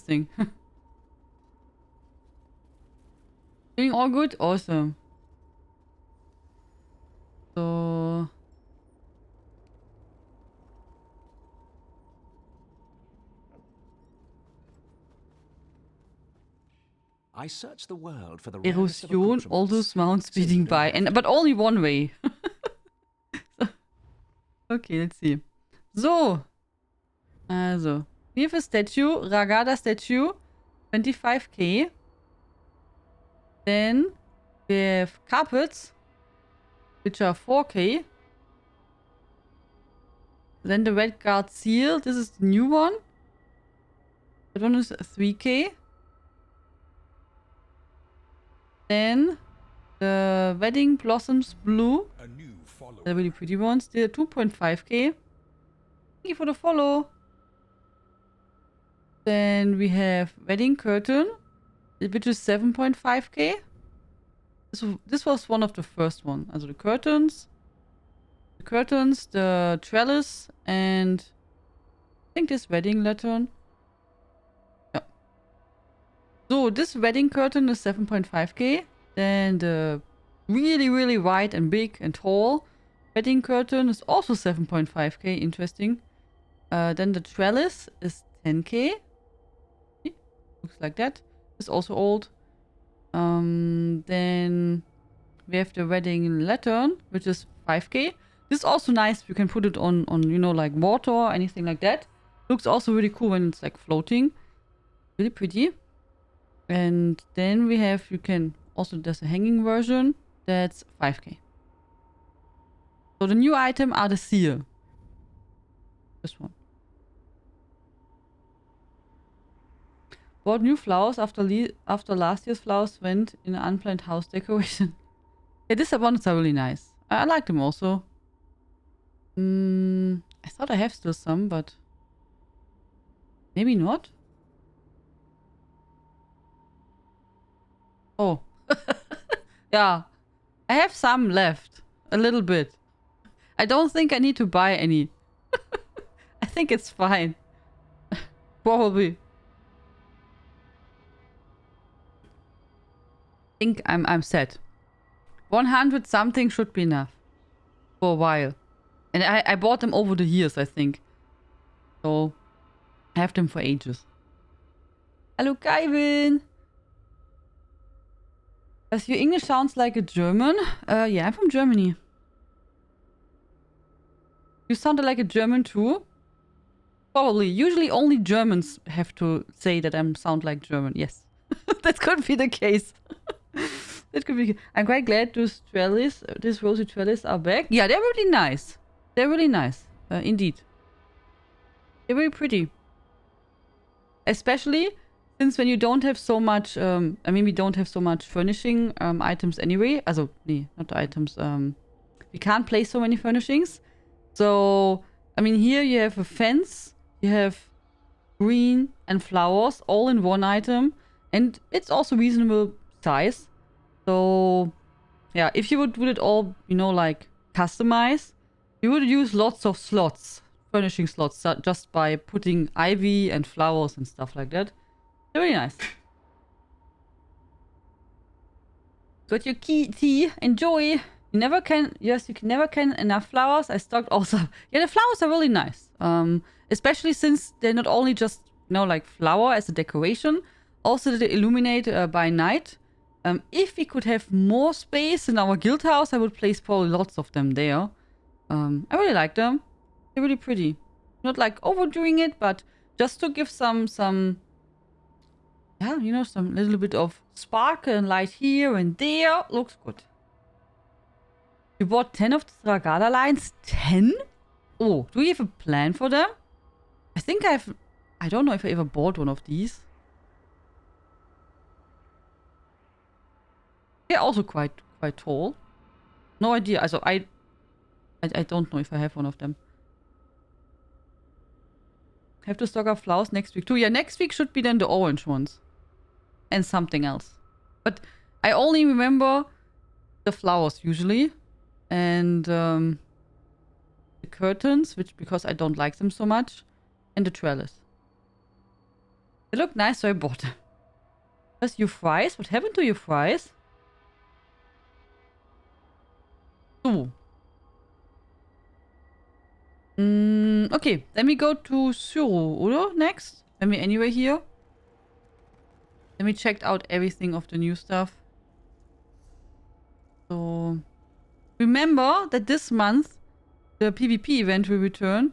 interesting. Doing all good? Awesome. So... I searched the world for the Erosion, all those mounts speeding by. But only one way. Okay, let's see. So. Also. We have a statue. Ragada statue. 25k. Then we have carpets. Which are 4k. Then the red guard seal. This is the new one. That one is 3k. Then the wedding blossoms blue. They're really pretty ones. They're 2.5k. Thank you for the follow. Then we have wedding curtain, which is 7.5k. This was one of the first one. Also the curtains, the trellis, and I think this wedding lantern. Yeah. So this wedding curtain is 7.5k. Then the really, really wide and big and tall wedding curtain is also 7.5k. Interesting. Then the trellis is 10k. Looks like that. It's also old. Then we have the wedding lantern, which is 5k. This is also nice. You can put it on you know, like water or anything like that. Looks also really cool when it's like floating. Really pretty. And then we have, there's a hanging version. That's 5k. So the new item are the seal. This one. Bought new flowers after last year's flowers went in an unplanned house decoration. Yeah, these ones are really nice. I like them also. I thought I have still some, but maybe not. Oh. Yeah. I have some left. A little bit. I don't think I need to buy any. I think it's fine. Probably. I think I'm set. 100 something should be enough. For a while. And I bought them over the years, I think. So, I have them for ages. Hello, Kevin! Does your English sounds like a German? Yeah, I'm from Germany. You sounded like a German too? Probably. Usually only Germans have to say that I sound like German. Yes. That could be the case. That could be. I'm quite glad those trellis, this rosy trellis are back. Yeah, they're really nice. They're really nice. Indeed. They're very pretty. Especially since when you don't have so much, I mean, we don't have so much furnishing items anyway. Also, nee, not the items. We can't place so many furnishings. So, I mean, here you have a fence, you have green and flowers all in one item. And it's also reasonable size. So, yeah, if you would it all, you know, like customize, you would use lots of slots, furnishing slots, just by putting ivy and flowers and stuff like that. They're really nice. Got your tea. Enjoy. You never can. Yes, you can never can enough flowers. I stocked also. Yeah, the flowers are really nice. Especially since they're not only just, you know, like flower as a decoration, also they illuminate by night. If we could have more space in our guild house, I would place probably lots of them there. I really like them. They're really pretty. Not like overdoing it, but just to give some, yeah, you know, some little bit of sparkle and light here and there. Looks good. You bought 10 of the Ragada lines? 10? Oh, do you have a plan for them? I think I don't know if I ever bought one of these. They're also quite tall. No idea. Also, I don't know if I have one of them. Have to stock up flowers next week too. Yeah, next week should be then the orange ones. And something else. But I only remember the flowers usually. And the curtains, because I don't like them so much. And the trellis. They look nice, so I bought them. Where's your fries? What happened to your fries? So. Okay, then we go to Syro, oder? Next. When we're anyway here. Then we checked out everything of the new stuff. So, remember that this month the PvP event will return.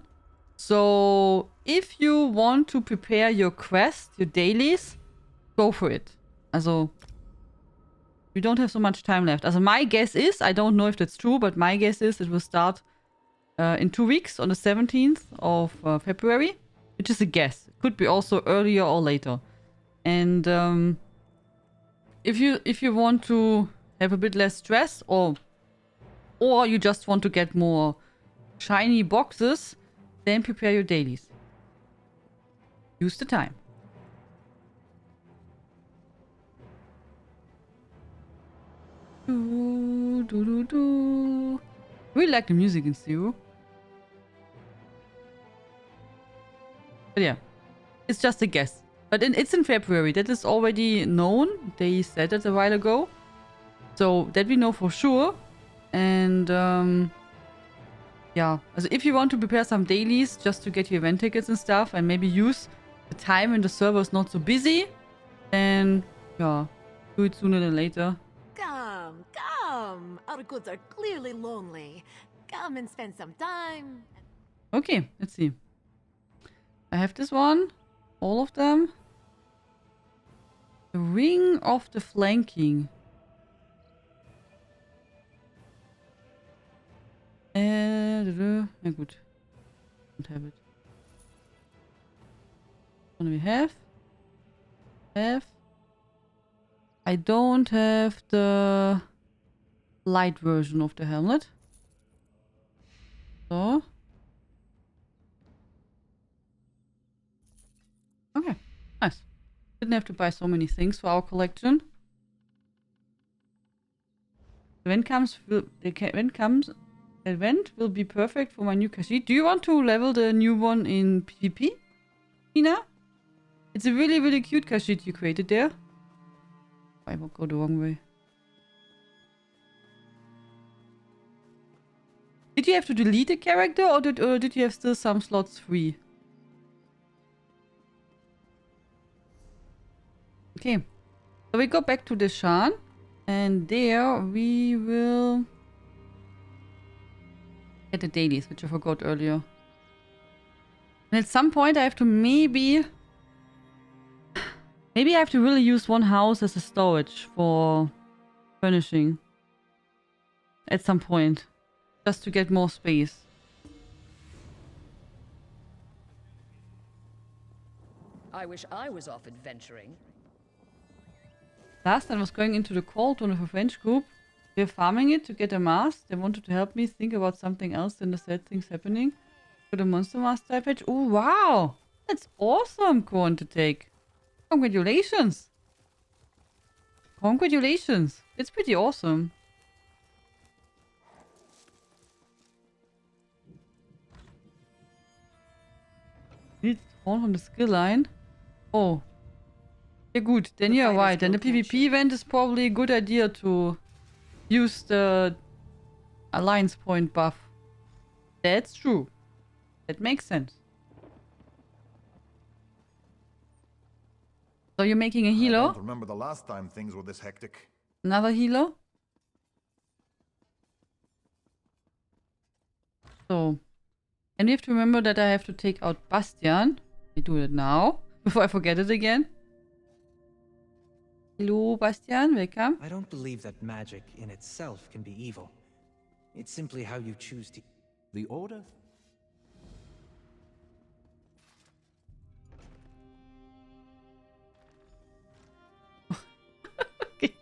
So, if you want to prepare your quest, your dailies, go for it. Also, we don't have so much time left. Also, my guess is, I don't know if that's true, but my guess is it will start in 2 weeks on the 17th of February, which is a guess. It could be also earlier or later. And if you want to have a bit less stress, or you just want to get more shiny boxes, then prepare your dailies. Use the time. Do, do, do, do. I really like the music in Zero. But yeah, it's just a guess. But it's in February. That is already known. They said it a while ago. So that we know for sure. And yeah, also if you want to prepare some dailies just to get your event tickets and stuff, and maybe use the time when the server is not so busy, then yeah, do it sooner than later. Come, come. Our goods are clearly lonely. Come and spend some time. Okay, let's see. I have this one. All of them. The Ring of the Flanking. Na gut. Don't have it. What do we have? I don't have the light version of the helmet. So. Okay, nice. Didn't have to buy so many things for our collection. The event will be perfect for my new Kashyyyk. Do you want to level the new one in PvP, Tina? It's a really, really cute Kashyyyk you created there. I won't go the wrong way. Did you have to delete a character, or did you have still some slots free? Okay. So we go back to the Shan. And there we will get the dailies, which I forgot earlier. And at some point I have to maybe I have to really use one house as a storage for furnishing. At some point. Just to get more space. I wish I was off adventuring. Last I was going into the cauldron of a French group. They're farming it to get a mask. They wanted to help me think about something else than the sad things happening. For the monster master patch. Oh wow! That's awesome, Corn, to take. Congratulations! Congratulations! It's pretty awesome. Need Horn from the skill line. Oh. Yeah, good. Then you're right. Then the PvP event is probably a good idea to use the alliance point buff. That's true. That makes sense. So you're making a healer? I don't remember the last time things were this hectic. Another healer? So. And we have to remember that I have to take out Bastian. I do it now. Before I forget it again. Hello, Bastian. Welcome. I don't believe that magic in itself can be evil. It's simply how you choose to... The Order? Okay.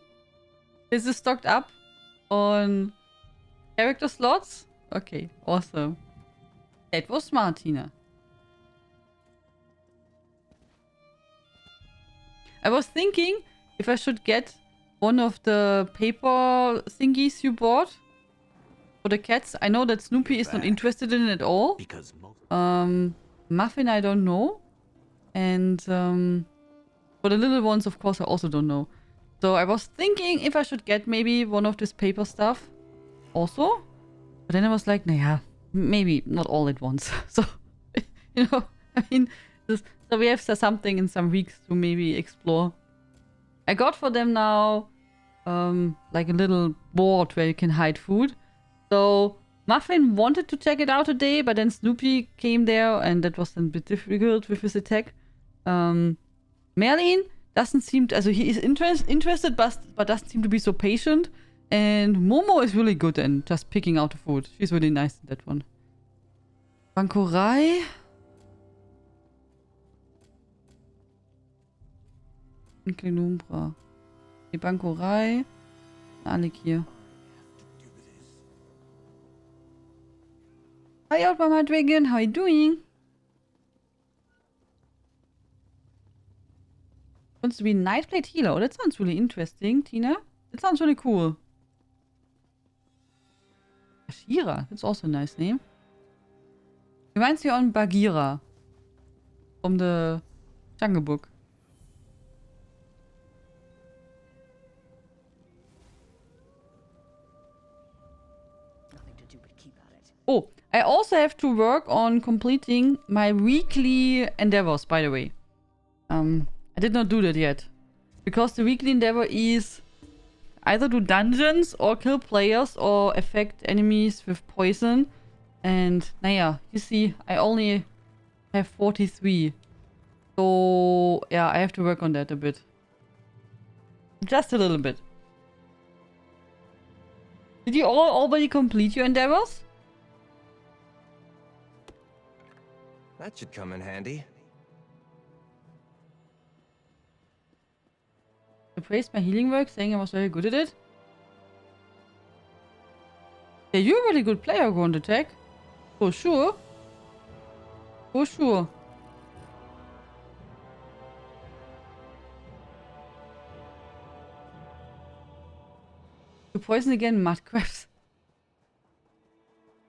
Is this stocked up on character slots? Okay, awesome. That was smart, Tina. I was thinking if I should get one of the paper thingies you bought for the cats. I know that Snoopy is not interested in it at all. Because Muffin, I don't know. And For the little ones, of course, I also don't know. So I was thinking if I should get maybe one of this paper stuff also. But then I was like, naja, maybe not all at once. So, you know, I mean, so we have something in some weeks to maybe explore. I got for them now like a little board where you can hide food. So Muffin wanted to check it out today, but then Snoopy came there and that was a bit difficult with his attack. Merlin doesn't seem to, also he is interested but doesn't seem to be so patient. And Momo is really good in just picking out the food. She's really nice in that one. Bankorei. Klenumbra. Die Bankorei. Alec hier. Hi Outmama Dragon, how are you doing? Wants to be Nightblade Healer. Oh, that sounds really interesting, Tina. That sounds really cool. Ashira, that's also a nice name. Reminds me on Bagheera from the Jungle Book. Nothing to do but keep at it. Oh, I also have to work on completing my weekly endeavors, by the way. I did not do that yet. Because the weekly endeavor is either do dungeons or kill players or affect enemies with poison. And, naja, you see, I only have 43. So, yeah, I have to work on that a bit. Just a little bit. Did you all already complete your endeavors? That should come in handy. I praised my healing work, saying I was very good at it. Yeah, you're a really good player, Ground Attack. For sure. For sure. You poison again mud crabs.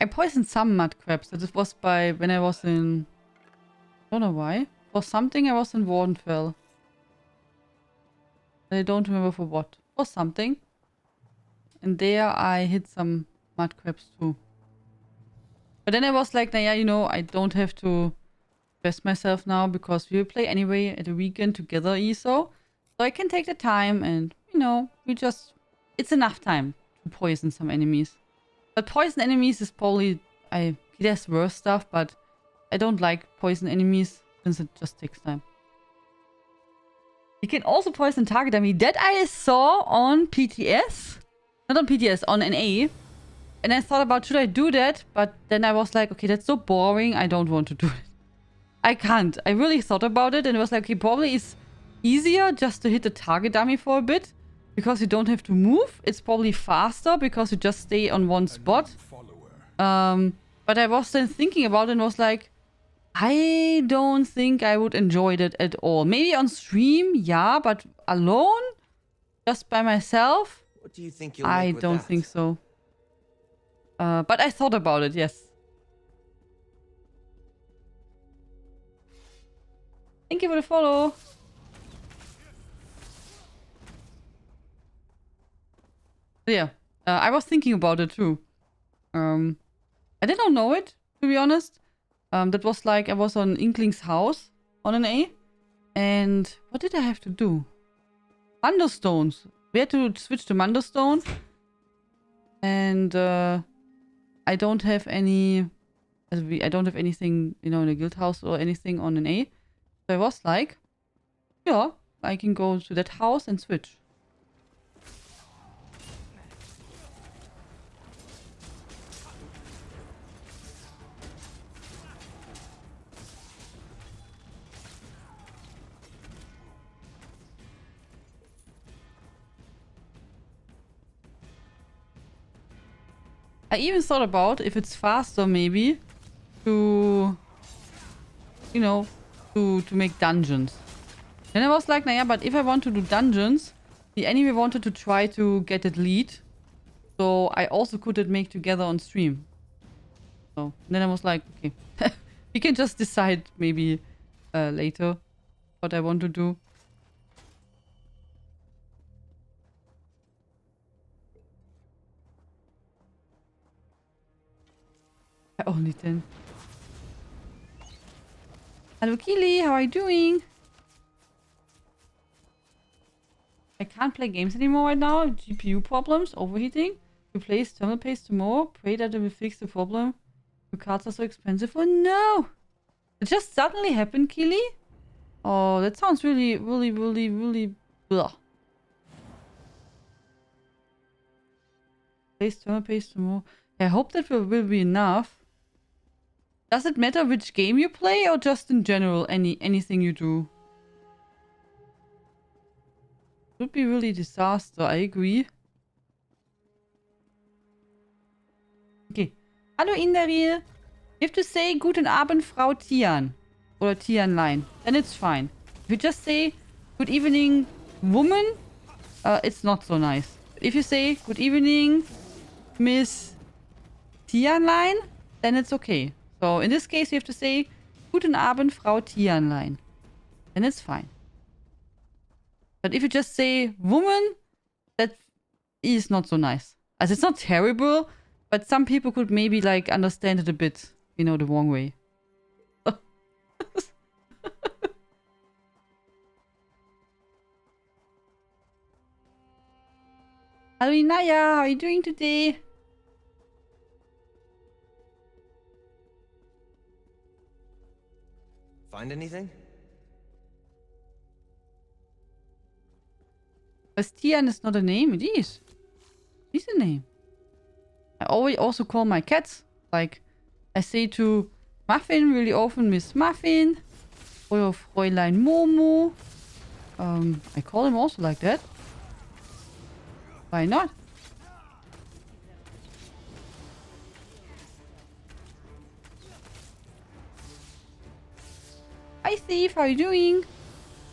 I poisoned some mud crabs. That was by when I was in... I don't know why. For something I was in Wardenfell. I don't remember for what. For something. And there I hit some mud crabs too. But then I was like, nah, yeah, you know, I don't have to stress myself now because we will play anyway at the weekend together, ESO. So I can take the time and, you know, we just... It's enough time to poison some enemies. But poison enemies is probably... There's worse stuff, but I don't like poison enemies since it just takes time. You can also poison target enemy. That I saw on PTS. Not on PTS, on NA. And I thought about, should I do that? But then I was like, okay, that's so boring. I don't want to do it. I can't. I really thought about it and it was like, okay, probably it's easier just to hit the target dummy for a bit. Because you don't have to move. It's probably faster because you just stay on one spot. But I was then thinking about it and was like, I don't think I would enjoy that at all. Maybe on stream, yeah, but alone? Just by myself? What do you think you'll I make with don't that? think so. But I thought about it, yes. Thank you for the follow. Yeah, I was thinking about it too. I did not know it, to be honest. That was like, I was on Inkling's house on an A. And what did I have to do? Munderstones. We had to switch to Munderstone. And I don't have any... I don't have anything, you know, in a guild house or anything on an A. So I was like, yeah, I can go to that house and switch. I even thought about if it's faster maybe to, you know, to make dungeons. Then I was like, nah, yeah, but if I want to do dungeons, the enemy wanted to try to get it lead. So I also couldn't make together on stream. So then I was like, okay, we can just decide maybe later what I want to do. Only 10. Hello, Keely. How are you doing? I can't play games anymore right now. GPU problems, overheating. Replace thermal paste tomorrow. Pray that it will fix the problem. Your cards are so expensive. Oh no! It just suddenly happened, Keely? Oh, that sounds really blah. Replace thermal paste tomorrow. I hope that will be enough. Does it matter which game you play or just in general anything you do? Would be really disaster, I agree. Okay. Hallo Indaril. You have to say Guten Abend, Frau Tian. Or Tianlein. Then it's fine. If you just say good evening, woman, it's not so nice. If you say good evening, Miss Tianlein, then it's okay. So in this case, you have to say Guten Abend, Frau Tianlein. Then it's fine. But if you just say woman, that is not so nice. As it's not terrible, but some people could maybe like understand it a bit, you know, the wrong way. Hello Inaya, how are you doing today? Find anything? Bastian is not a name, it is. It is a name. I always also call my cats. Like, I say to Muffin really often Miss Muffin. Or Fräulein Momo. I call him also like that. Why not? Hi Steve, how are you doing?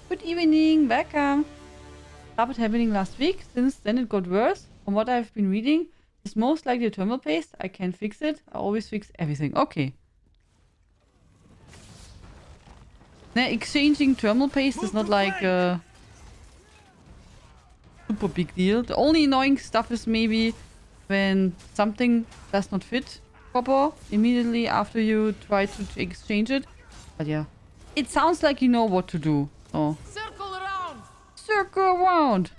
Good evening, welcome. Started happening last week. Since then it got worse. From what I've been reading, it's most likely a thermal paste. I can fix it. I always fix everything. Okay. Now, exchanging thermal paste is not like a super big deal. The only annoying stuff is maybe when something does not fit proper immediately after you try to exchange it. But yeah. It sounds like you know what to do. So. Circle around! Circle around!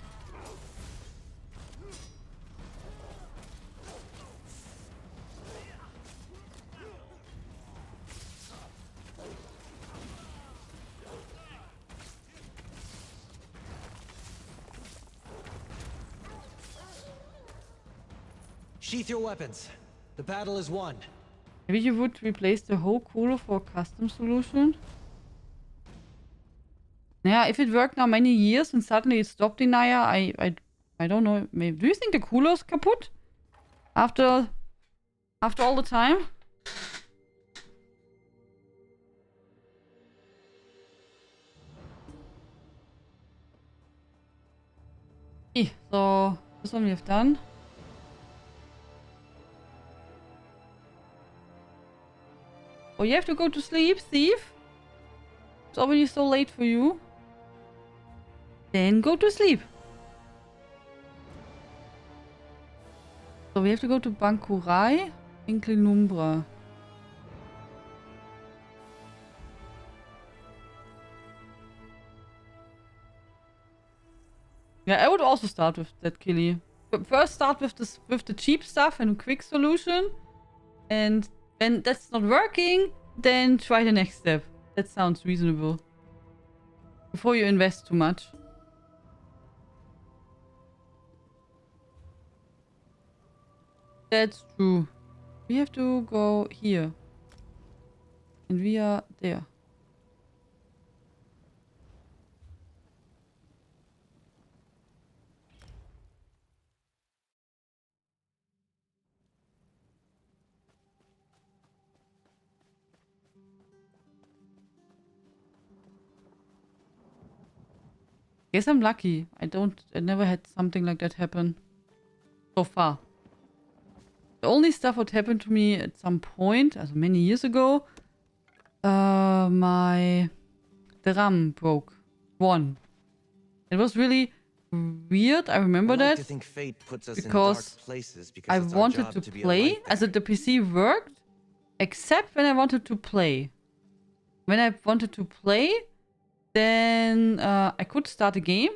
Sheath your weapons. The battle is won. Maybe you would replace the whole cooler for a custom solution? Yeah, if it worked now many years and suddenly it stopped in Naya, I don't know. Maybe. Do you think the cooler's kaput? After all the time? Okay, so this one we have done. Oh, you have to go to sleep, Steve? It's already so late for you. Then go to sleep. So we have to go to Bankurai in Klinumbra. Yeah, I would also start with that, Killy. First start with this, with the cheap stuff and a quick solution. And when that's not working, then try the next step. That sounds reasonable. Before you invest too much. That's true. We have to go here. And we are there. Guess I'm lucky. I never had something like that happen. So far. The only stuff what happened to me at some point, as many years ago, my drum broke. One. It was really weird. I remember that. Because I wanted to play. As the PC worked, Except when I wanted to play. When I wanted to play, then I could start a game.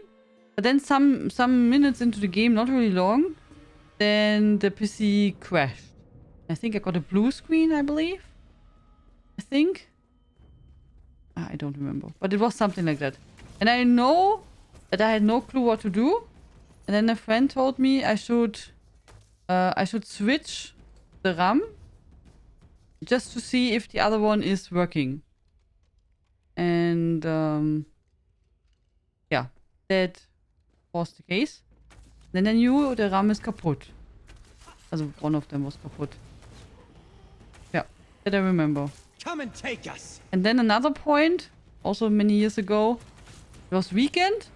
But then some minutes into the game, not really long, then the PC crashed. I think I got a blue screen, I believe. I think. I don't remember. But it was something like that. And I know that I had no clue what to do. And then a friend told me I should switch the RAM just to see if the other one is working. And yeah, that was the case. Then I knew the RAM is kaputt. Also one of them was kaputt. Yeah, that I remember. Come and take us. And then another point, also many years ago, it was weekend.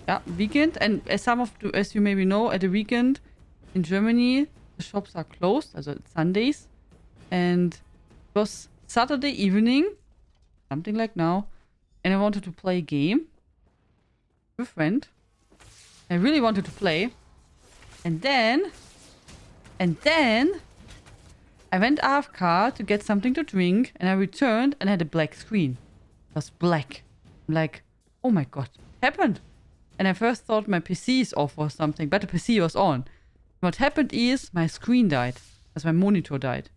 Yeah, weekend. And as you maybe know, at the weekend in Germany, the shops are closed, also it's Sundays. And it was Saturday evening, something like now, and I wanted to play a game with a friend. I really wanted to play. And then I went AFK to get something to drink, and I returned and I had a black screen. It was black. I'm like, oh my god, what happened? And I first thought my PC is off or something, but the PC was on. What happened is my screen died, as my monitor died.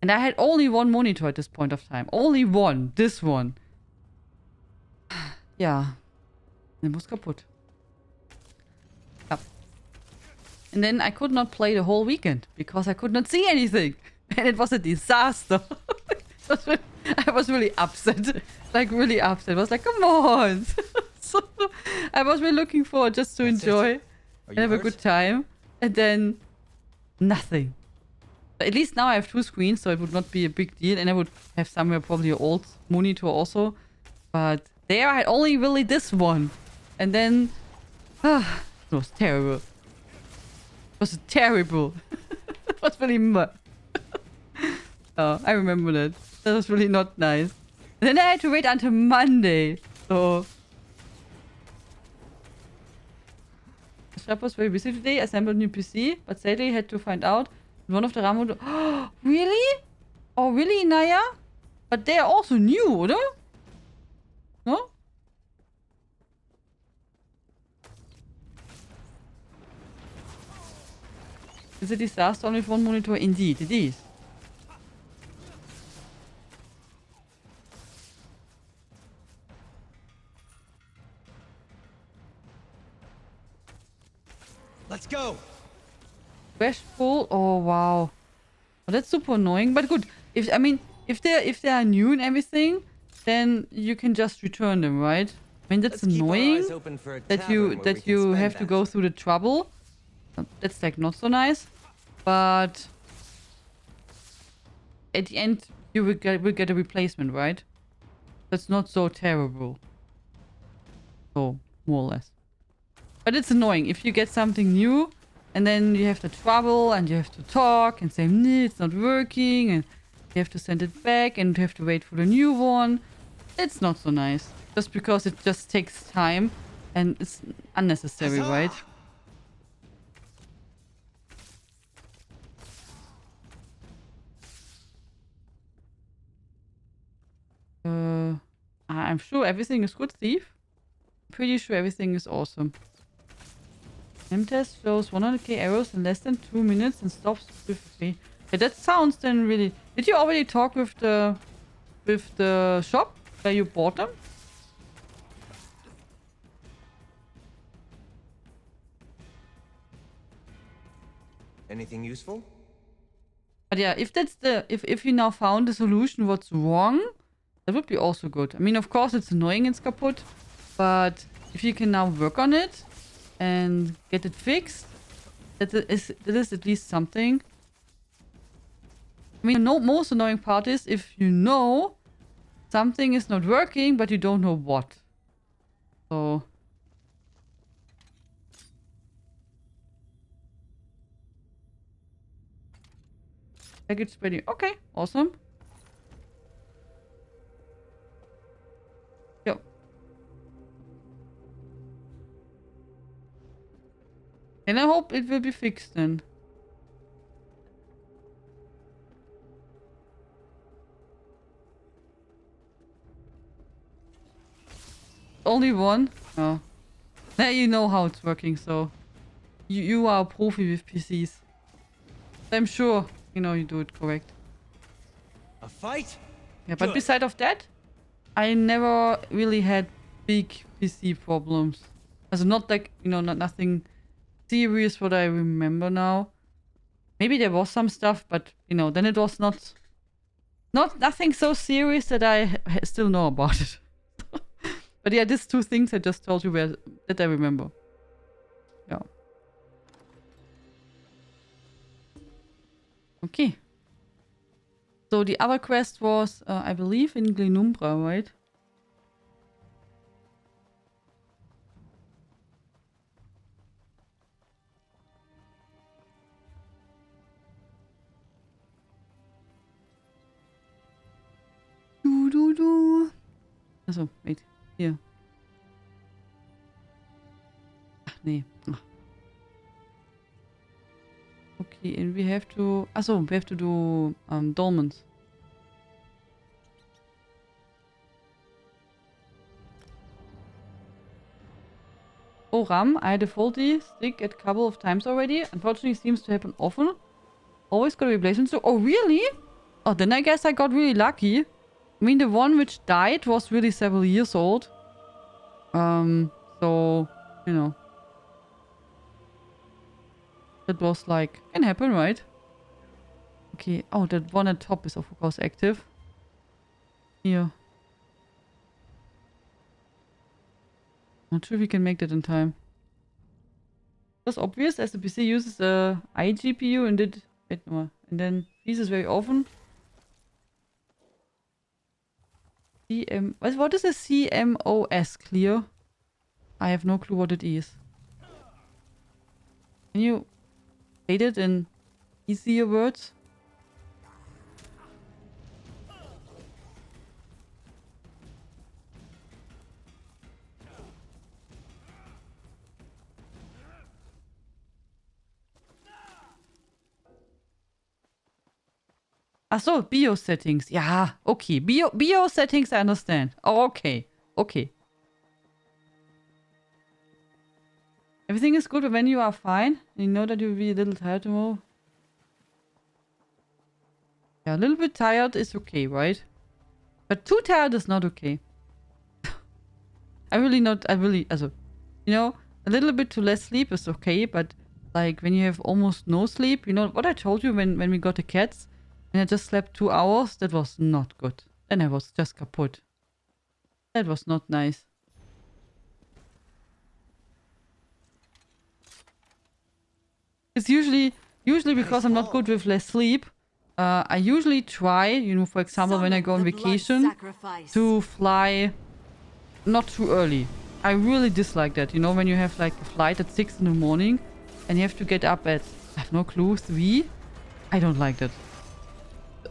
And I had only one monitor at this point of time. Only one. This one. Yeah. It was kaputt. Yep. And then I could not play the whole weekend because I could not see anything. And it was a disaster. I was really upset. Like, really upset. I was like, come on. So I was really looking forward just to enjoy and have a good time. And then nothing. But at least now I have two screens, so it would not be a big deal. And I would have somewhere probably an old monitor also. But there I had only really this one. And then... it was terrible. It was terrible. It was really mud. Oh, I remember that. That was really not nice. And then I had to wait until Monday. So... The shop was very busy today. Assembled new PC. But sadly had to find out one of the RAM... Oh, really? Oh, really, Naya? But they are also new, oder? No? It's a disaster only with one monitor. Indeed, it is. Let's go. Crash full. Oh wow. Oh, that's super annoying. But good. If they are new and everything, then you can just return them, right? I mean that's annoying that you have to go through the trouble. That's like not so nice. But at the end you will get a replacement, right? That's not so terrible. So more or less. But it's annoying if you get something new and then you have the trouble and you have to talk and say, nah, it's not working, and you have to send it back and you have to wait for the new one. It's not so nice. Just because it just takes time and it's unnecessary, right? I'm sure everything is good, Thief. Pretty sure everything is awesome. M-test shows 100k arrows in less than 2 minutes and stops swiftly. Yeah, that sounds then really... Did you already talk with the shop where you bought them? Anything useful? But yeah, if that's if you now found the solution what's wrong, that would be also good. I mean, of course it's annoying it's kaputt, but if you can now work on it and get it fixed, that is at least something. I mean, the most annoying part is if you know something is not working, but you don't know what. So... Package ready. Okay, awesome. Yep. And I hope it will be fixed then. only one? Oh. Now you know how it's working, so... You are a profi with PCs. I'm sure, you know, you do it correct. A fight? Yeah, but Good. beside of that, I never really had big PC problems. Also not like, you know, nothing serious what I remember now. Maybe there was some stuff, but, you know, then it was nothing so serious that I still know about it. But yeah, these two things I just told you that I remember. Yeah. Okay. So the other quest was, I believe, in Glenumbra, right? Also, wait. Here. Ach, nee. Ach. Okay, and we have to... Also, we have to do dolmens. Oh, Ram, I had a faulty stick a couple of times already. Unfortunately, it seems to happen often. Always gotta replace it. So, oh, really? Oh, then I guess I got really lucky. I mean, the one which died was really several years old. So, you know. That was like, can happen, right? Okay. Oh, that one at top is of course active. Here. Not sure if we can make that in time. That's obvious as the PC uses a iGPU and did it more. And then freezes very often. What is a CMOS clear? I have no clue what it is. Can you state it in easier words? Ach so, Bio settings. Yeah, okay. Bio settings, I understand. Oh, okay. Okay. Everything is good when you are fine. You know that you'll be a little tired tomorrow. Yeah, a little bit tired is okay, right? But too tired is not okay. Also, you know, a little bit too less sleep is okay, but like when you have almost no sleep, you know what I told you when we got the cats? And I just slept 2 hours, that was not good. Then I was just kaput. That was not nice. It's usually because I'm not good with less sleep. I usually try, you know, for example, when I go on vacation, to fly not too early. I really dislike that, you know, when you have like a flight at 6 in the morning and you have to get up at, I have no clue, 3. I don't like that.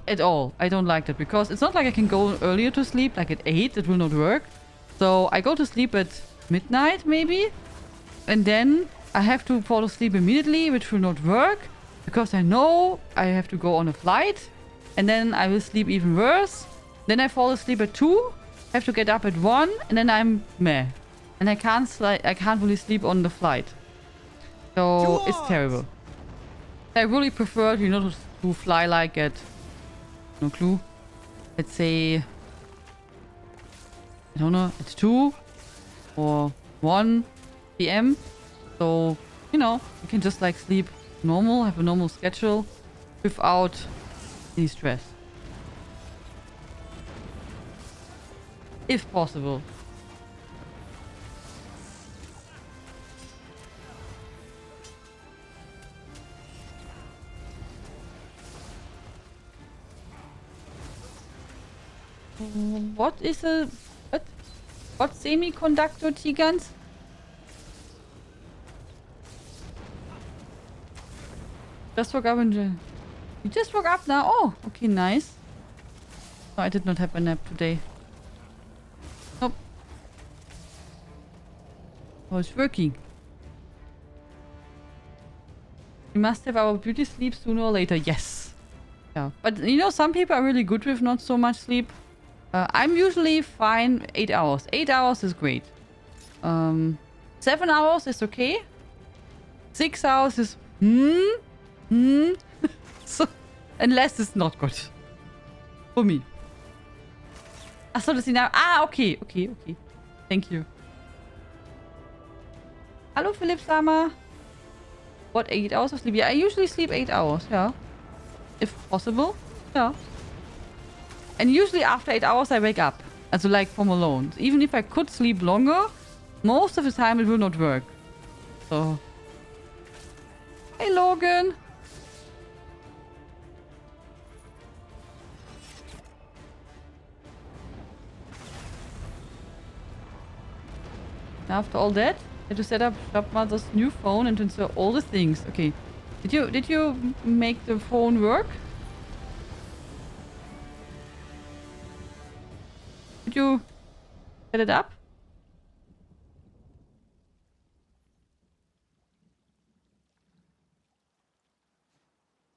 At all. I don't like that because it's not like I can go earlier to sleep, like at 8, it will not work. So I go to sleep at midnight maybe, and then I have to fall asleep immediately, which will not work because I know I have to go on a flight, and then I will sleep even worse. Then I fall asleep at 2, have to get up at 1, and then I'm meh. And I can't really sleep on the flight. So it's terrible. I really prefer, you know, to fly like at, no clue, let's say, I don't know, at 2 or 1 p.m. So, you know, you can just like sleep normal, have a normal schedule without any stress. If possible. What is a... What semiconductor, Tigans? Just woke up and... You just woke up now? Oh, okay, nice. No, I did not have a nap today. Nope. Oh, it's working. We must have our beauty sleep sooner or later. Yes. Yeah. But, you know, some people are really good with not so much sleep. I'm usually fine 8 hours. 8 hours is great. 7 hours is okay. 6 hours is so, unless it's not good. For me. Achso, das sind... okay. Thank you. Hallo, Philipp Sama. What, 8 hours of sleep? Yeah, I usually sleep 8 hours, yeah. If possible, yeah. And usually after 8 hours I wake up. Also like from alone. Even if I could sleep longer, most of the time it will not work. So... Hey, Logan. After all that, I had to set up Shopmother's new phone and install all the things. Okay. Did you make the phone work? Did you set it up?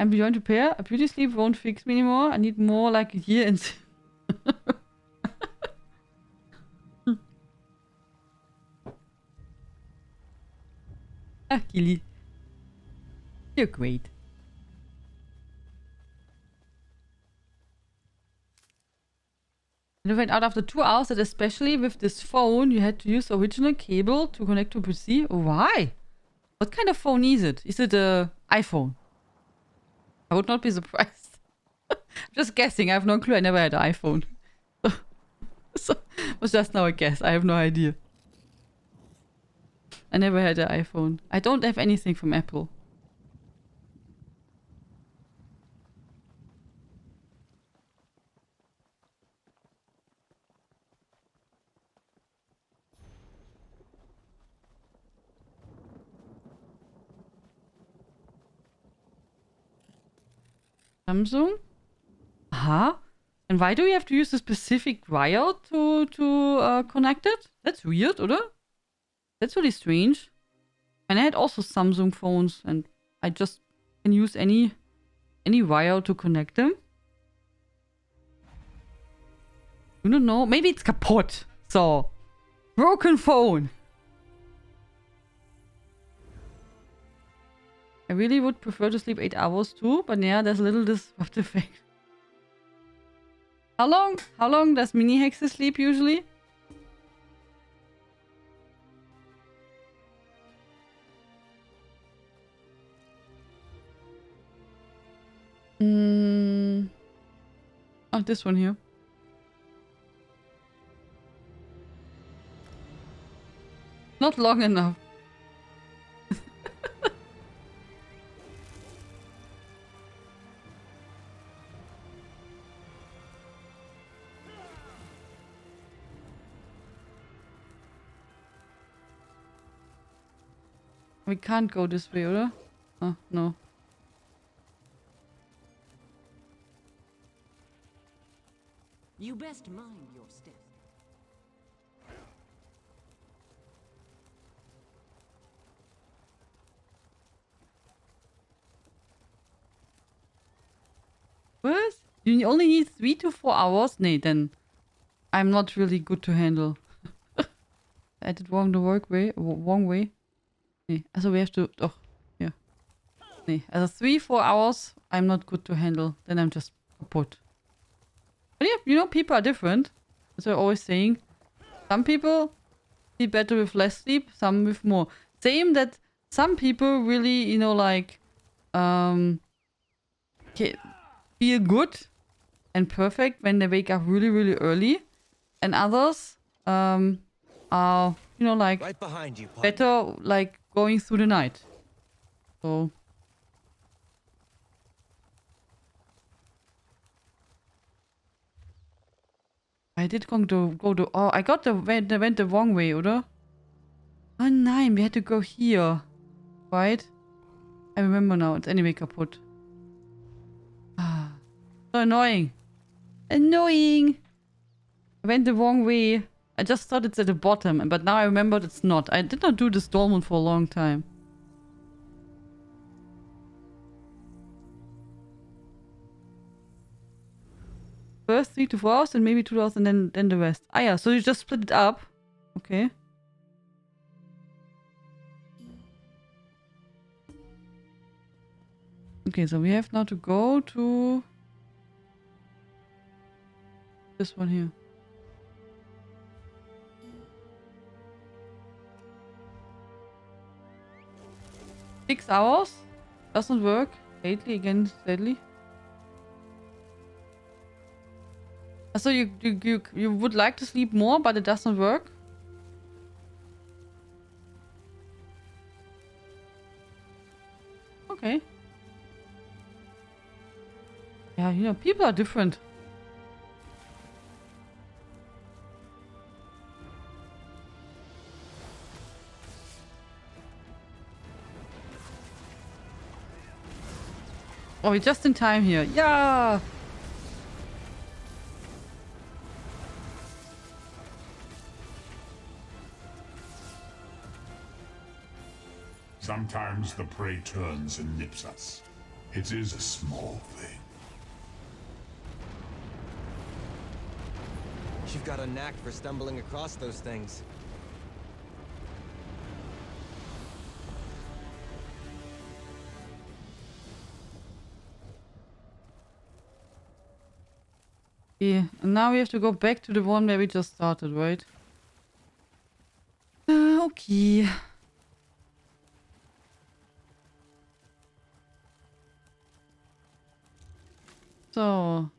I'm beyond repair. A beauty sleep won't fix me anymore. I need more like a year and... Gilly. You're great. And I went out after 2 hours that especially with this phone you had to use the original cable to connect to PC. Why? What kind of phone is it? Is it a iPhone? I would not be surprised. I'm just guessing. I have no clue. I never had an iPhone. So was just now a guess. I have no idea. I never had an iPhone. I don't have anything from Apple. Samsung? Aha. And why do you have to use a specific wire to connect it? That's weird, oder? That's really strange. And I had also Samsung phones and I just can use any wire to connect them. I don't know. Maybe it's kaputt. So, broken phone. I really would prefer to sleep 8 hours too, but yeah, there's a little disruptive effect. How long does mini hexes sleep usually? Oh, this one here. Not long enough. We can't go this way, oder? Oh, no. You best mind your step. What? You only need 3 to 4 hours? Nee, then I'm not really good to handle. I did wrong way. Nee, also we have to... Oh, yeah. Nee, also 3-4 hours, I'm not good to handle. Then I'm just kaputt. But yeah, you know, people are different. As I'm always saying. Some people sleep better with less sleep, some with more. Same that some people really, you know, like... feel good and perfect when they wake up really, really early. And others are, you know, like... Right behind you, partner. better, like, going through the night. So... I did go to... Oh, I went the wrong way, oder? Oh nein, we had to go here. Right? I remember now. It's anyway kaputt. Ah, so annoying. Annoying! I went the wrong way. I just thought it's at the bottom, but now I remembered it's not. I did not do this dolmen for a long time. First 3 to 4 hours and maybe 2 hours and then the rest. Ah yeah, so you just split it up. Okay. Okay, so we have now to go to this one here. 6 hours? Doesn't work. Lately again, steadily. So you would like to sleep more, but it doesn't work? Okay. Yeah, you know, people are different. Oh, we're just in time here. Yeah! Sometimes the prey turns and nips us. It is a small thing. You've got a knack for stumbling across those things. Yeah, and now we have to go back to the one where we just started, right? Okay. So.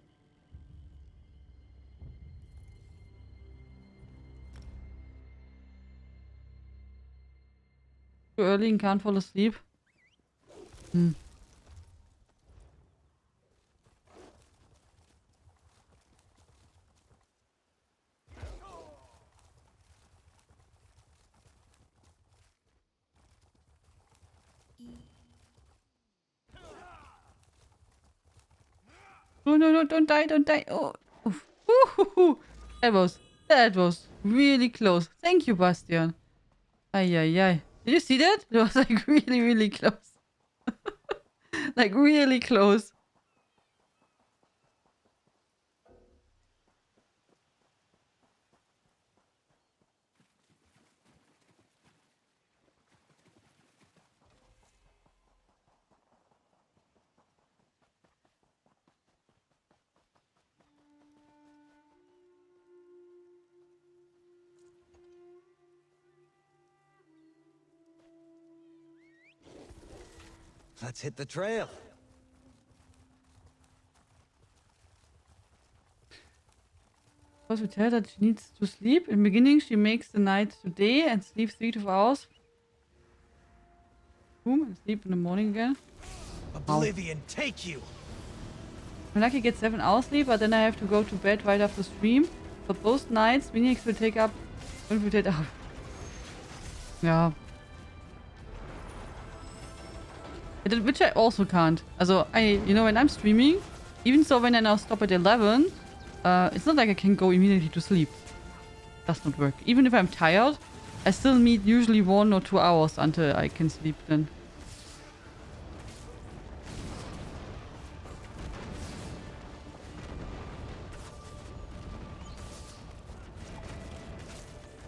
Too early and can't fall asleep. Hmm. No, no, no, don't die, don't die. Oh, oof. Ooh, that was really close. Thank you, Bastian. Ay, ay, ay. Did you see that? It was like really, really close. Like really close. Let's hit the trail. Because we tell her that she needs to sleep. In the beginning, she makes the night to day and sleeps 3 to 4 hours. Boom, and sleep in the morning again. Oblivion, take you! I'm lucky to get 7 hours sleep, but then I have to go to bed right after stream. But both nights, Minix will take up... Yeah. Which I also can't. Also, you know, when I'm streaming, even so when I now stop at 11, it's not like I can go immediately to sleep. Does not work. Even if I'm tired, I still need usually 1 or 2 hours until I can sleep then.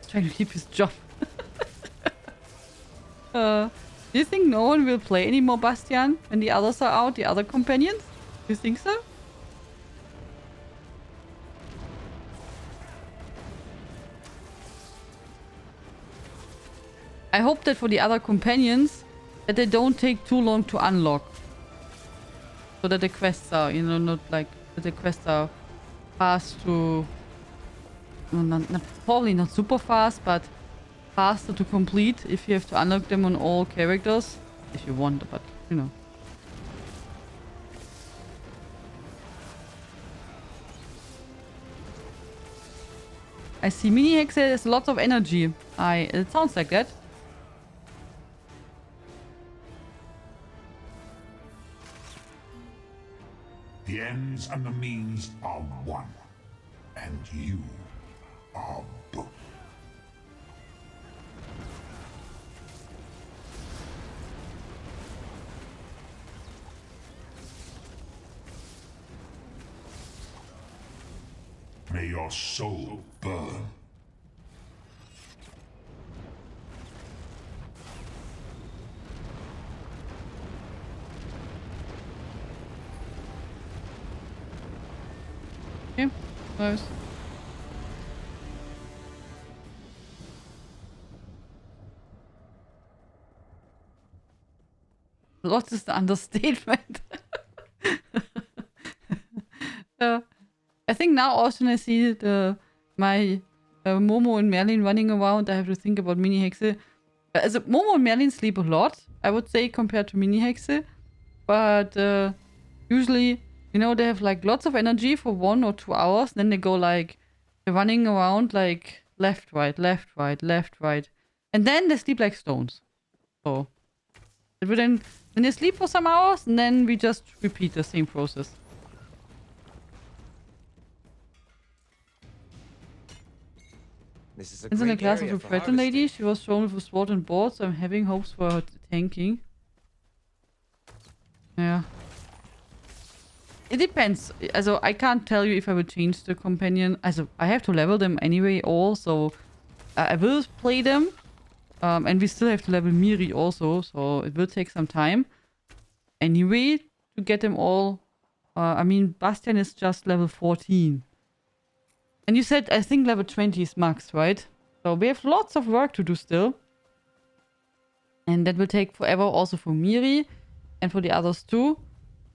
He's trying to keep his job. Do you think no one will play anymore, Bastian, when the others are out, the other companions? Do you think so? I hope that for the other companions, that they don't take too long to unlock. So that the quests are, you know, not like, that the quests are fast to... Well, probably not super fast, but faster to complete if you have to unlock them on all characters. If you want, but, you know. I see Mini Hex has lots of energy. It sounds like that. The ends and the means are one, and you are both. May your soul burn. Nice. Lots is the understatement. I think now also when I see my Momo and Merlin running around, I have to think about Mini Hexe. Also Momo and Merlin sleep a lot, I would say, compared to Mini Hexe. But usually, you know, they have like lots of energy for 1 or 2 hours. Then they go like, they're running around like left, right, left, right, left, right. And then they sleep like stones. So, it would then they sleep for some hours and then we just repeat the same process. This is a In the great class of area the for Breton lady, harvesting. she was shown with a sword and board, so I'm having hopes for her tanking. Yeah. It depends. Also, I can't tell you if I will change the companion. Also, I have to level them anyway all, so I will play them. And we still have to level Miri also, so it will take some time. Anyway, to get them all. I mean, Bastian is just level 14. And you said, I think level 20 is max, right? So we have lots of work to do still. And that will take forever also for Miri and for the others too.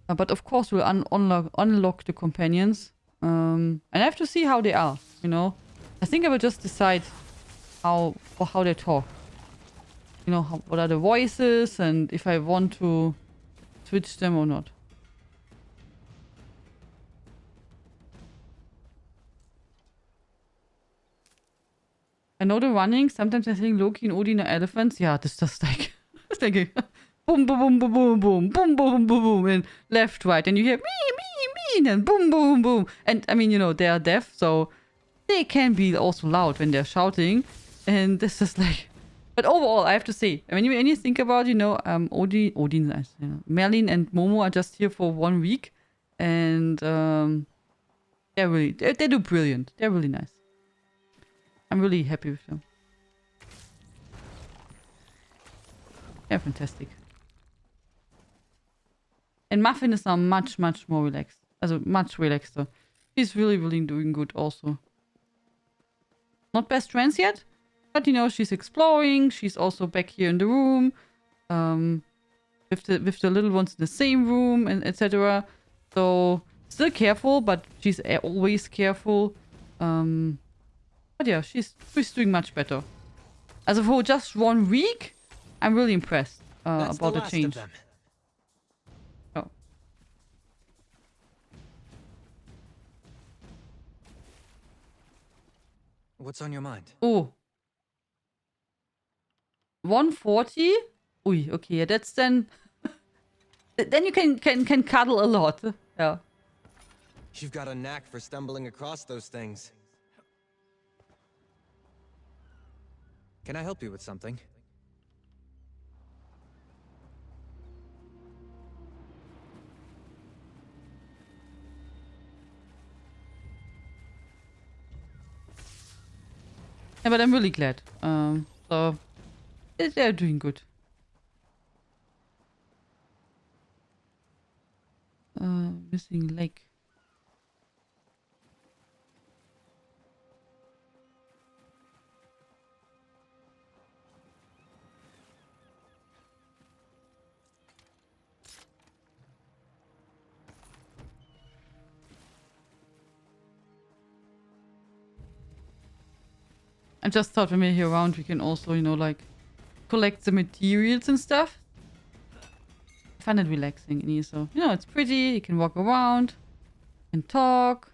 But of course we'll unlock the companions. And I have to see how they are, you know. I think I will just decide how they talk. You know, what are the voices and if I want to switch them or not. I know the running. Sometimes I think Loki and Odin are elephants. Yeah, this just like it's like boom, boom, boom, boom, boom, boom, boom, boom, boom, boom, and left, right, and you hear me, and boom, boom, boom. And I mean, you know, they are deaf, so they can be also loud when they're shouting. And this is like, but overall, I have to say, I mean, when you think about, you know, Odin, you know, Merlin and Momo are just here for 1 week, and they're really, they do brilliant. They're really nice. I'm really happy with them. They're fantastic. And Muffin is now much, much more relaxed. Also, much relaxeder. She's really, really doing good also. Not best friends yet, but you know, she's exploring. She's also back here in the room. With the little ones in the same room and etc. So, still careful, but she's always careful. But yeah, she's doing much better. Also for just 1 week, I'm really impressed about the change. Oh. What's on your mind? Oh. 140? Ui, okay, that's then... then you can cuddle a lot. Yeah. You've got a knack for stumbling across those things. Can I help you with something? Yeah, but I'm really glad. So they're doing good. Missing leg. I just thought when we're here around, we can also, you know, like, collect the materials and stuff. I find it relaxing in ESO. You know, it's pretty, you can walk around, and talk.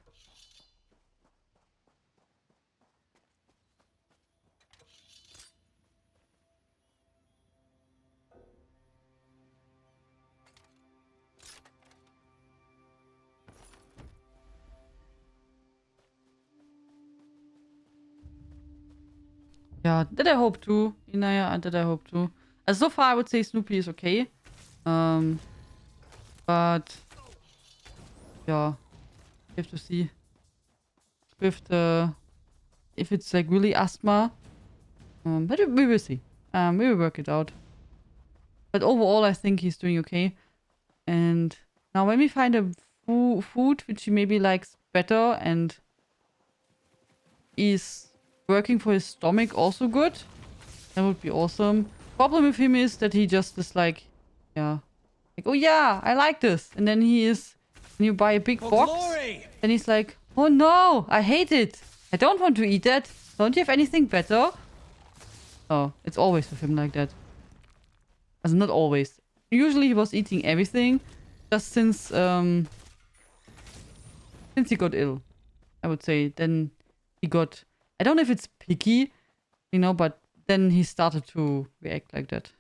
Yeah, that I hope too. Inaya, that I hope too. So far, I would say Snoopy is okay. But yeah, you have to see with the if it's like really asthma. But we will see. We will work it out. But overall, I think he's doing okay. And now when we find a food which he maybe likes better and is working for his stomach also good. That would be awesome. Problem with him is that he just is like, yeah. Like, oh yeah, I like this. And then he is, when you buy a big box, then he's like, oh no, I hate it. I don't want to eat that. Don't you have anything better? Oh, it's always with him like that. Also, not always. Usually he was eating everything. Just since he got ill, I would say. Then he got... I don't know if it's picky, you know, but then he started to react like that.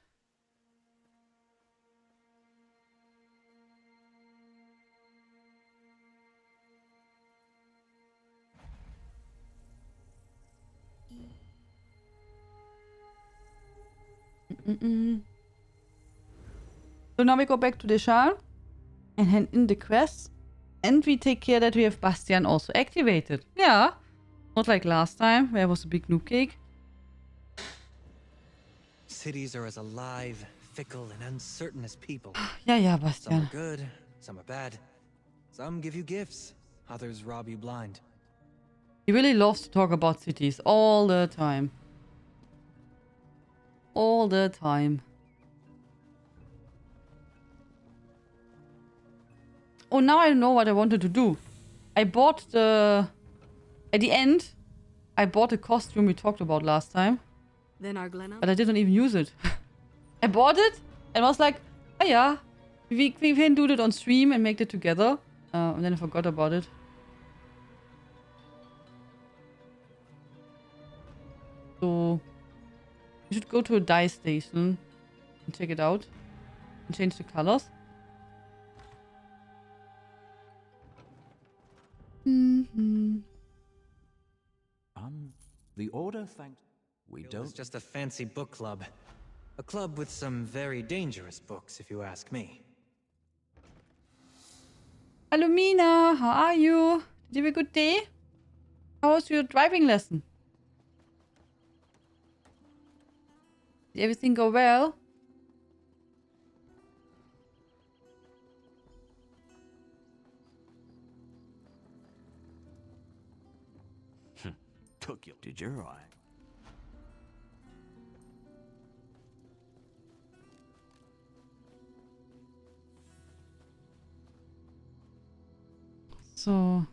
So now we go back to the Shah and hand in the quests. And we take care that we have Bastian also activated. Yeah. Not like last time, where it was a big noob cake. Cities are as alive, fickle, and uncertain as people. Yeah, Some Bastian. are good, some are bad. Some give you gifts, others rob you blind. He really loves to talk about cities all the time. All the time. Oh, now I know what I wanted to do. I bought the... At the end, I bought the costume we talked about last time. Then our Glenna? But I didn't even use it. I bought it and was like, oh yeah, we can do that on stream and make it together. And then I forgot about it. So, we should go to a dye station and check it out. And change the colors. The Order thanks... We It's don't... just a fancy book club. A club with some very dangerous books, if you ask me. Hello Mina, how are you? Did you have a good day? How was your driving lesson? Did everything go well? Took you, did you? Right. So...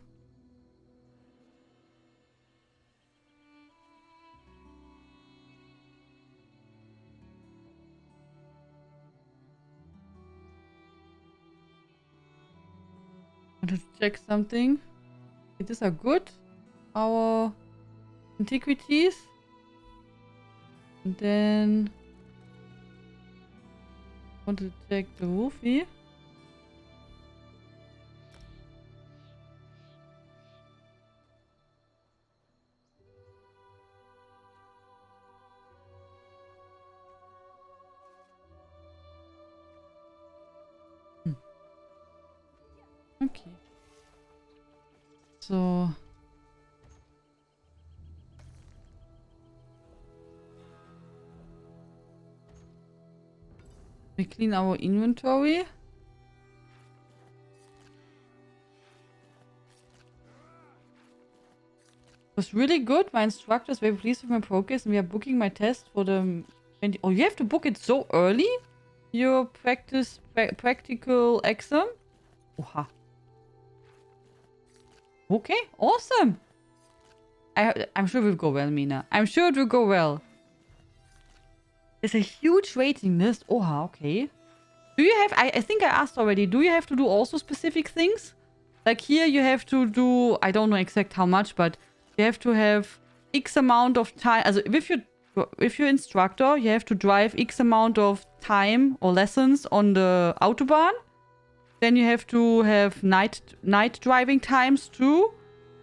I want to check something. Okay, these are good. Our antiquities. And then... I want to check the Wolfie. Okay. So... We clean our inventory. Was really good. My instructor is very pleased with my progress and we are booking my test for the 20... Oh, you have to book it so early? Your practical exam? Oha. Okay, awesome. I'm sure it will go well, Mina. I'm sure it will go well. There's a huge waiting list. Oha, okay. Do you have... I think I asked already. Do you have to do also specific things? Like here you have to do... I don't know exact how much, but you have to have X amount of time... Also, with your instructor, you have to drive X amount of time or lessons on the Autobahn. Then you have to have night driving times too.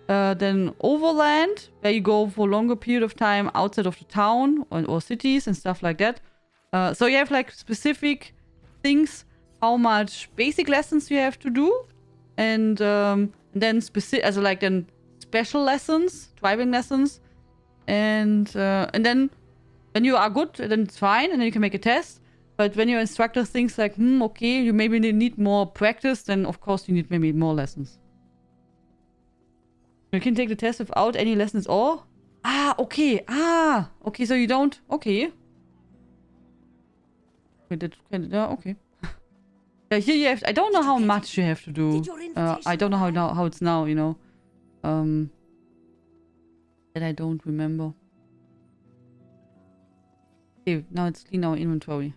Then overland, where you go for a longer period of time outside of the town or cities and stuff like that. So you have like specific things, how much basic lessons you have to do. And then then special lessons, driving lessons. And then when you are good, then it's fine. And then you can make a test. But when your instructor thinks like, okay, you maybe need more practice, then of course you need maybe more lessons. You can take the test without any lessons or? Ah, okay. Ah, okay, so you don't... Okay. Okay. Yeah, here you have... I don't know how much you have to do. I don't know how it's now, you know. That I don't remember. Okay, now let's clean our inventory.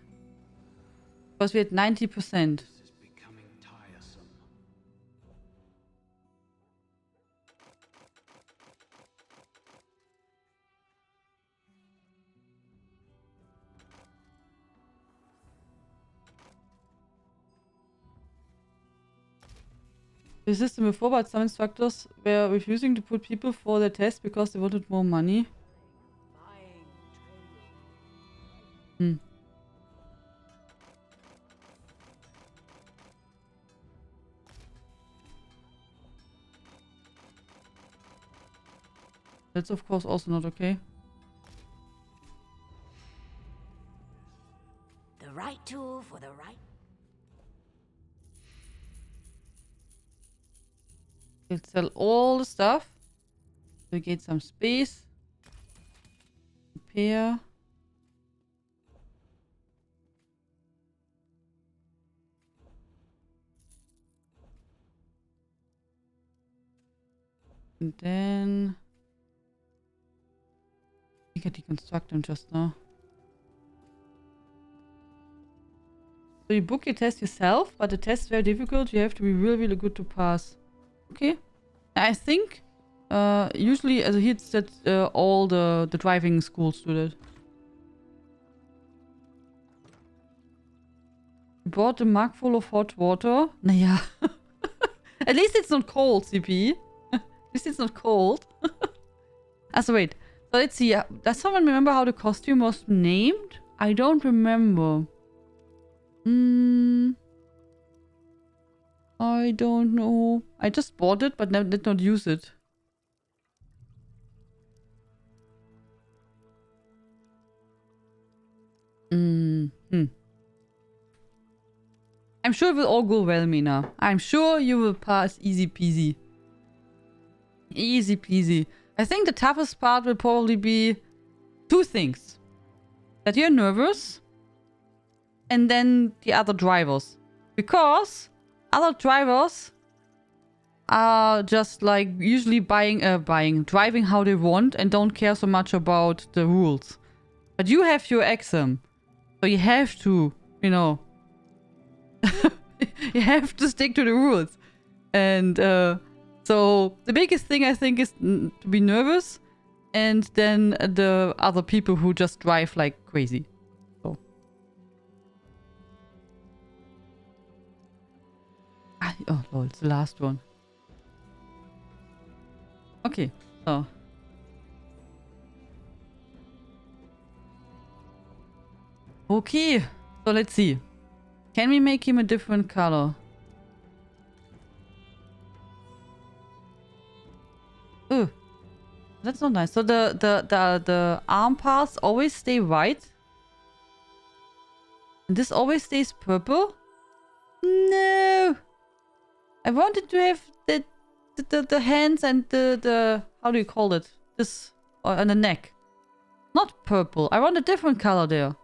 Because we had 90%. The system before, but some instructors were refusing to put people for the test because they wanted more money. Hmm. That's of course also not okay. The right tool for the right. We'll sell all the stuff. We get some space. Repair. And then... I think I deconstruct them just now. So you book your test yourself, but the test is very difficult. You have to be really, really good to pass. Okay. I think usually as a hit that all the driving schools do that. You bought a mug full of hot water. Naja. At least it's not cold, CP. At least it's not cold. So wait. So let's see. Does someone remember how the costume was named? I don't remember. I don't know. I just bought it, but did not use it. I'm sure it will all go well, Mina. I'm sure you will pass easy peasy. Easy peasy. I think the toughest part will probably be two things. That you're nervous. And then the other drivers. Because other drivers are just like usually driving how they want and don't care so much about the rules. But you have your exam. So you have to, you know, you have to stick to the rules. And so the biggest thing I think is to be nervous. And then the other people who just drive like crazy. So. Oh lol, it's the last one. Okay, so. Okay, so let's see. Can we make him a different color? Ooh, that's not nice. So the arm parts always stay white. And this always stays purple. No, I wanted to have the hands and the how do you call it? This and the neck. Not purple. I want a different color there.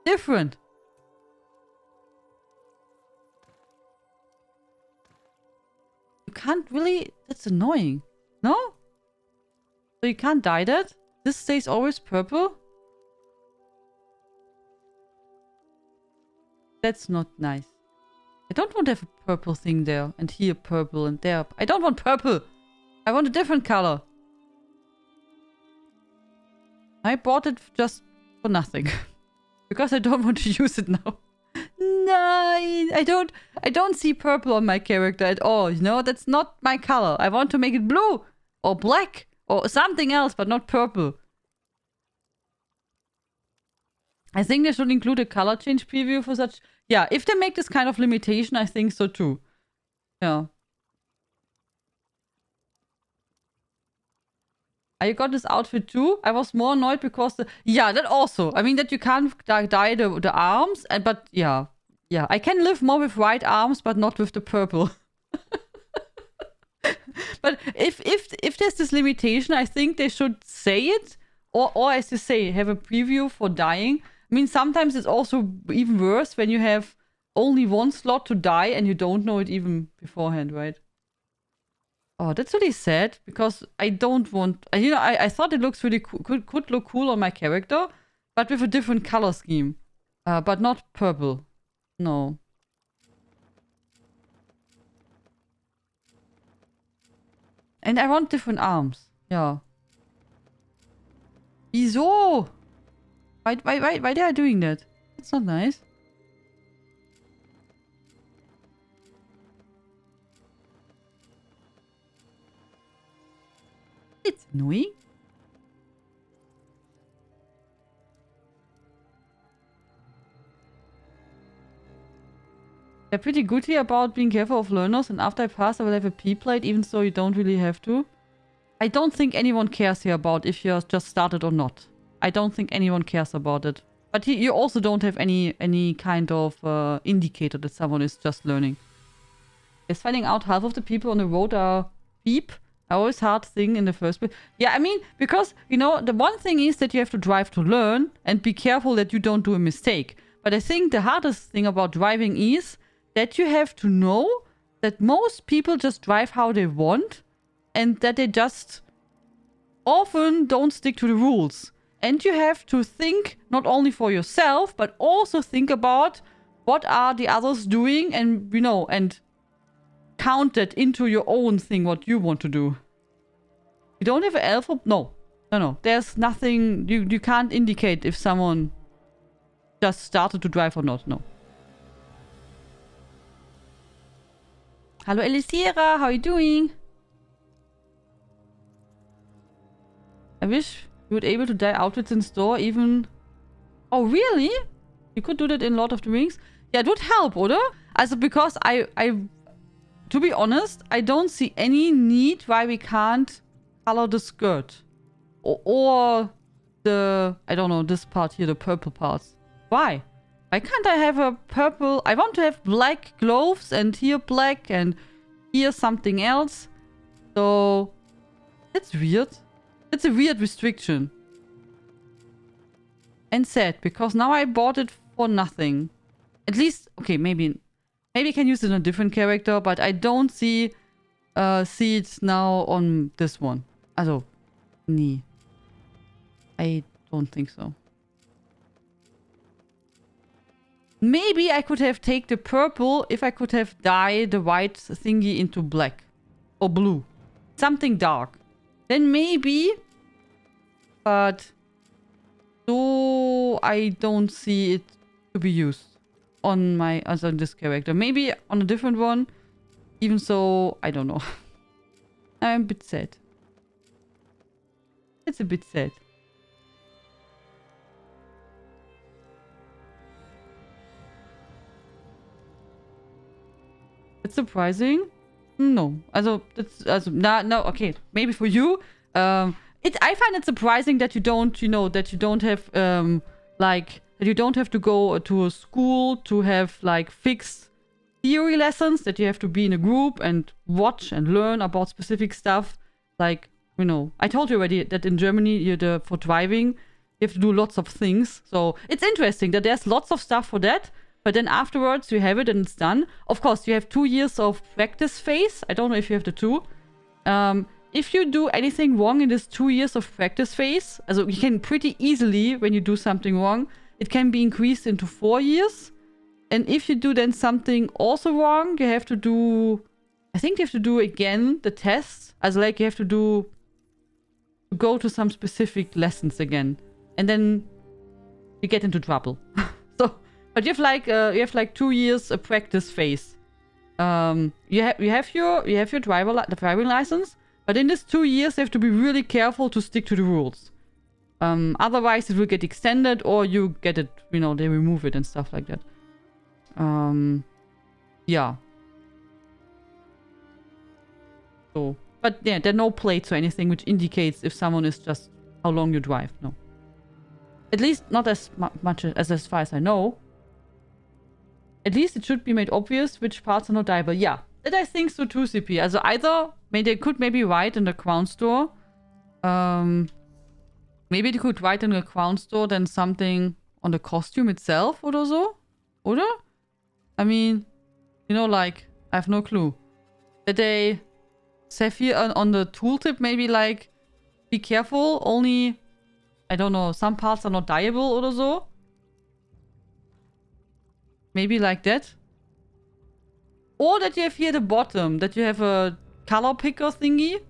Different. You can't really... That's annoying. No? So you can't dye that? This stays always purple? That's not nice. I don't want to have a purple thing there. And here purple and there. I don't want purple. I want a different color. I bought it just for nothing. Because I don't want to use it now. No, I don't see purple on my character at all. You know, that's not my color. I want to make it blue or black or something else, but not purple. I think they should include a color change preview for such. Yeah, if they make this kind of limitation, I think so too. Yeah. I got this outfit too. I was more annoyed because yeah, that also. I mean that you can't dye the arms, but yeah. Yeah, I can live more with white arms, but not with the purple. But if there's this limitation, I think they should say it, or as you say, have a preview for dying. I mean, sometimes it's also even worse when you have only one slot to die and you don't know it even beforehand, right? Oh, that's really sad because I don't want. I thought it looks really cool, could look cool on my character, but with a different color scheme, but not purple. No. And I want different arms. Yeah. Wieso? Why they are doing that? That's not nice. It's annoying. They're pretty good here about being careful of learners, and after I pass I will have a P plate even though you don't really have to. I don't think anyone cares here about if you're just started or not. I don't think anyone cares about it. But you also don't have any kind of indicator that someone is just learning. Is finding out half of the people on the road are beep. Always hard thing in the first place. Yeah, I mean, because, the one thing is that you have to drive to learn and be careful that you don't do a mistake. But I think the hardest thing about driving is that you have to know that most people just drive how they want and that they just often don't stick to the rules. And you have to think not only for yourself, but also think about what are the others doing and, and count that into your own thing, what you want to do. You don't have an alpha? No. There's nothing. You can't indicate if someone just started to drive or not. No. Hello, Elisira. How are you doing? I wish you would able to dye outfits in store even... Oh, really? You could do that in Lord of the Rings? Yeah, it would help, oder? Also, because I to be honest, I don't see any need why we can't color the skirt. Or the... I don't know, this part here, the purple parts. Why? Why can't I have a purple... I want to have black gloves and here black and here something else. So... That's weird. It's a weird restriction. And sad, because now I bought it for nothing. At least, okay, maybe I can use it on a different character, but I don't see it now on this one. Also, nee. I don't think so. Maybe I could have taken the purple if I could have dyed the white thingy into black. Or blue. Something dark. Then maybe... But... So I don't see it to be used on this character. Maybe on a different one. Even so, I don't know. I'm a bit sad. It's a bit sad. It's surprising. No. No, okay. Maybe for you. I find it surprising that you don't, that you don't have, that you don't have to go to a school to have, fixed theory lessons, that you have to be in a group and watch and learn about specific stuff. I told you already that in Germany, for driving, you have to do lots of things. So it's interesting that there's lots of stuff for that. But then afterwards, you have it and it's done. Of course, you have 2 years of practice phase. I don't know if you have the 2. If you do anything wrong in this 2 years of practice phase, also you can pretty easily, when you do something wrong, it can be increased into 4 years. And if you do then something also wrong, you have to do... I think you have to do again the tests. Also you have to go to some specific lessons again. And then you get into trouble. But you have 2 years a practice phase. You have your driving license, but in this 2 years you have to be really careful to stick to the rules. Otherwise it will get extended, or you get it, they remove it and stuff like that. Yeah. So, but yeah, there are no plates or anything which indicates if someone is just how long you drive. No. At least not as much as far as I know. At least it should be made obvious which parts are not drivable. Yeah, that I think so too, CP. Also either maybe they could maybe write in the crown store. Maybe they could write in the crown store then something on the costume itself oder so. Oder? I mean, you know, like, I have no clue. That they say here on the tooltip maybe like, be careful, only, I don't know, some parts are not dyeable oder so. Maybe like that. Or that you have here at the bottom, that you have a color picker thingy,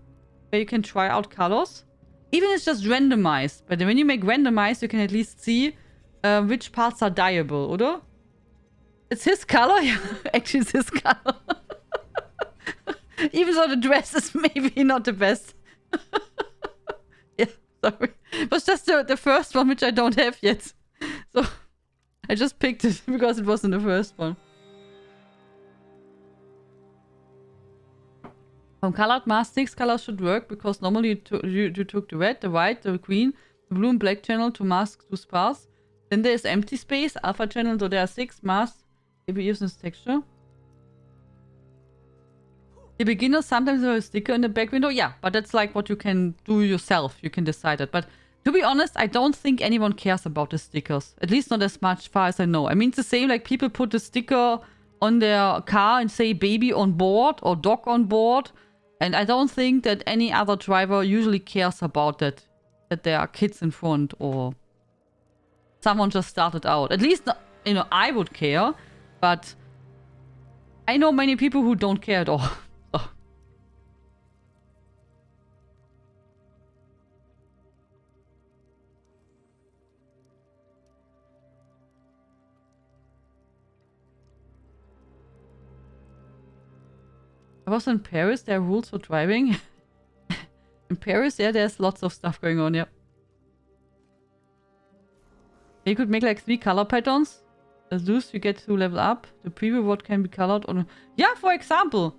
where you can try out colors. Even if it's just randomized. But when you make randomized, you can at least see which parts are dyeable, oder? It's his color? Yeah, actually it's his color. Even though the dress is maybe not the best. Yeah, sorry. It was just the first one, which I don't have yet. So, I just picked it because it wasn't the first one. From colored mask, 6 colors should work because normally you took the red, the white, the green, the blue and black channel to mask 2 sparse. Then there is empty space, alpha channel, so there are 6 masks. Maybe use this texture. The beginners sometimes have a sticker in the back window. Yeah, but that's like what you can do yourself. You can decide it. But to be honest, I don't think anyone cares about the stickers. At least not as much far as I know. I mean, it's the same like people put the sticker on their car and say baby on board or dog on board. And I don't think that any other driver usually cares about that. That there are kids in front or someone just started out. At least, you know, I would care. But I know many people who don't care at all. I was in Paris, there are rules for driving. In Paris, yeah, there's lots of stuff going on, yeah. You could make like 3 color patterns. As those you get to level up. The preview what can be colored on. Yeah, for example.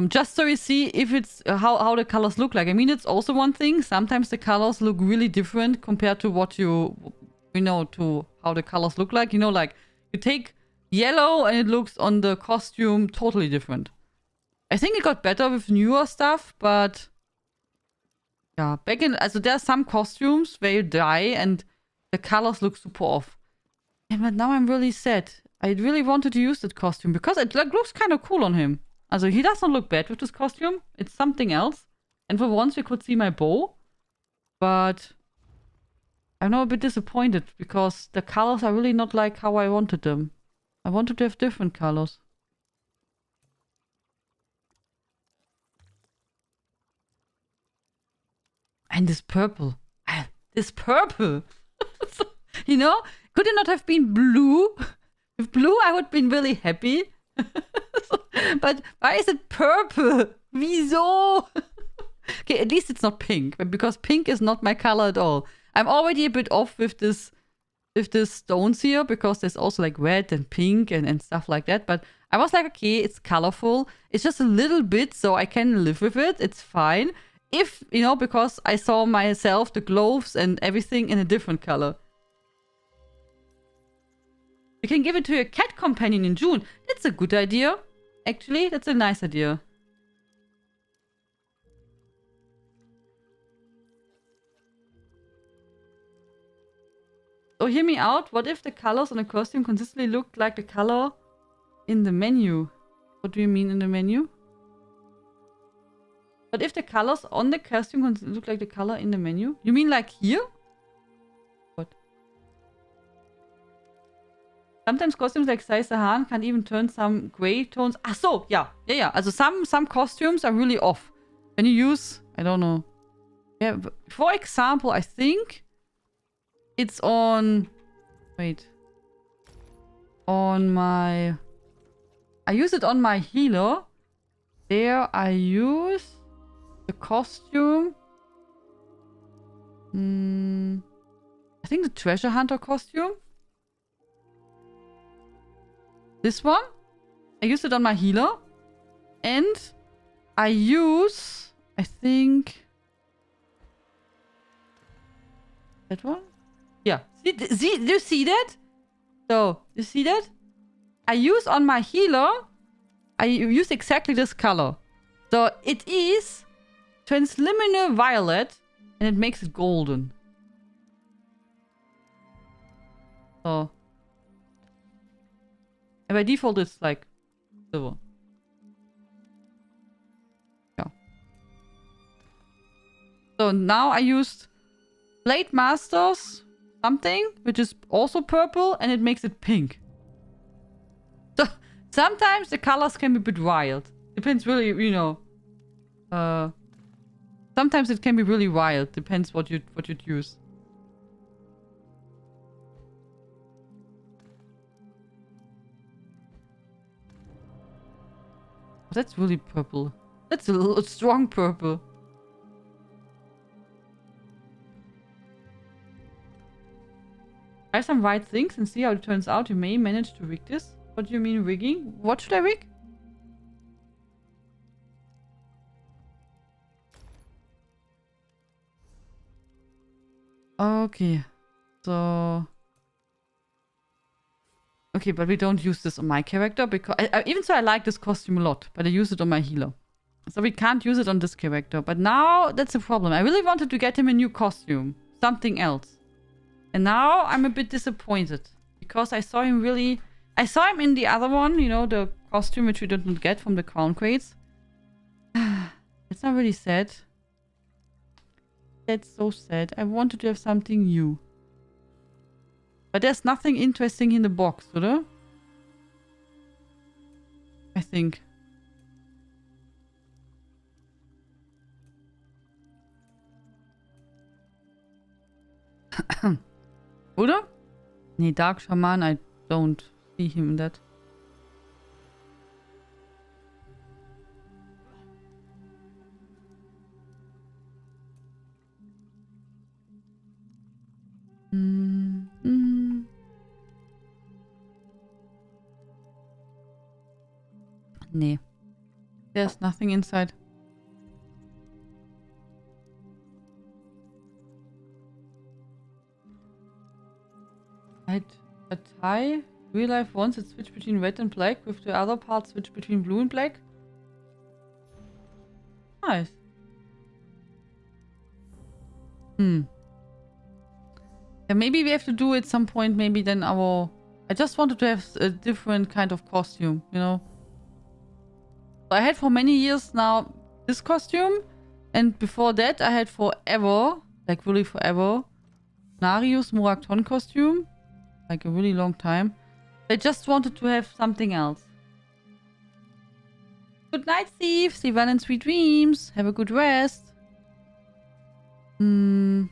Just so you see if it's how the colors look like. I mean, it's also one thing. Sometimes the colors look really different compared to what you know, to how the colors look like. You know, like you take yellow and it looks on the costume totally different. I think it got better with newer stuff, but yeah, back in, also there are some costumes where you dye and the colors look super off. Yeah, but now I'm really sad. I really wanted to use that costume because it looks kind of cool on him. Also he does not look bad with this costume. It's something else. And for once we could see my bow. But I'm now a bit disappointed because the colors are really not like how I wanted them. I wanted to have different colors. And this purple. This purple. You know? Could it not have been blue? With blue, I would have been really happy. But why is it purple? Wieso? Okay, at least it's not pink. Because pink is not my color at all. I'm already a bit off with this stones here. Because there's also like red and pink and stuff like that. But I was like, okay, it's colorful. It's just a little bit, so I can live with it. It's fine. If, you know, because I saw myself, the gloves and everything in a different color. You can give it to your cat companion in June. That's a good idea. Actually, that's a nice idea. So hear me out. What if the colors on a costume consistently looked like the color in the menu? What do you mean in the menu? But if the colors on the costume look like the color in the menu? You mean like here? What? Sometimes costumes like Sai Sahan can even turn some gray tones. Ah, so, yeah. Also some costumes are really off. When you use, I don't know. Yeah, for example, I think it's on, wait. On my, I use it on my healer. There I use the costume. I think the treasure hunter costume. This one. I use it on my healer. And I use, I think, that one. Yeah. See, do you see that? So, you see that? I use on my healer I used exactly this color. So it is transluminal violet, and it makes it golden. So, and by default it's like silver. Yeah. So now I used Blade Masters something, which is also purple, and it makes it pink. So sometimes the colors can be a bit wild. Depends really, you know. Sometimes it can be really wild. Depends what you'd use. That's really purple. That's a little strong purple. Try some white things and see how it turns out. You may manage to rig this. What do you mean rigging? What should I rig? Okay. So... Okay, but we don't use this on my character because... even so, I like this costume a lot, but I use it on my healer. So we can't use it on this character. But now, that's a problem. I really wanted to get him a new costume. Something else. And now, I'm a bit disappointed. Because I saw him really... I saw him in the other one, you know, the costume which we didn't get from the crown crates. It's not really sad. That's so sad. I wanted to have something new. But there's nothing interesting in the box, oder? I think. Oder? Nee, Dark Shaman, I don't see him in that. Nee. There's nothing inside. I had a tie. Real life once it switched between red and black, with the other part switched between blue and black. Nice. Yeah, maybe we have to do at some point, maybe then our... I just wanted to have a different kind of costume, you know? So I had for many years now this costume, and before that I had forever, like really forever, Narius Murakton costume, like a really long time. I just wanted to have something else. Good night, Steve. Sleep well and sweet dreams. Have a good rest. But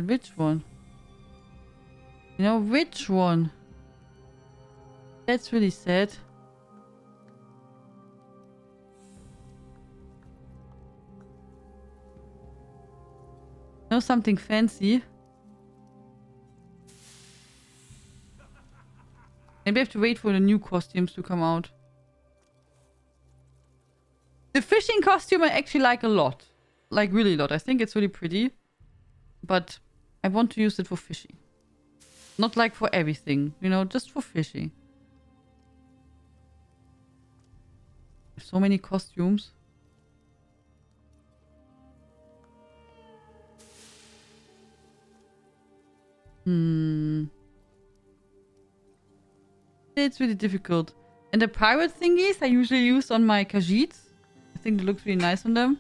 which one? You know, which one? That's really sad. Know something fancy? Maybe I have to wait for the new costumes to come out. The fishing costume I actually like a lot. Like really a lot. I think it's really pretty. But I want to use it for fishing. Not like for everything, you know, just for fishing. So many costumes. It's really difficult. And the pirate thingies I usually use on my Khajiits. I think it looks really nice on them.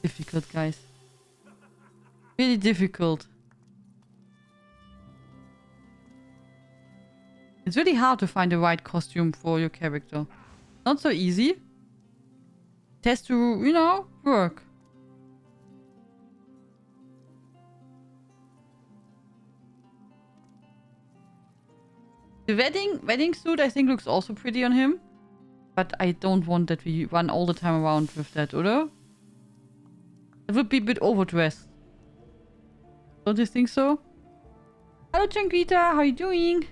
Difficult, guys. Really difficult. It's really hard to find the right costume for your character. Not so easy. It has to, you know, work. The wedding suit I think looks also pretty on him. But I don't want that we run all the time around with that, oder? It would be a bit overdressed. Don't you think so? Hello, Chanquita. How are you doing?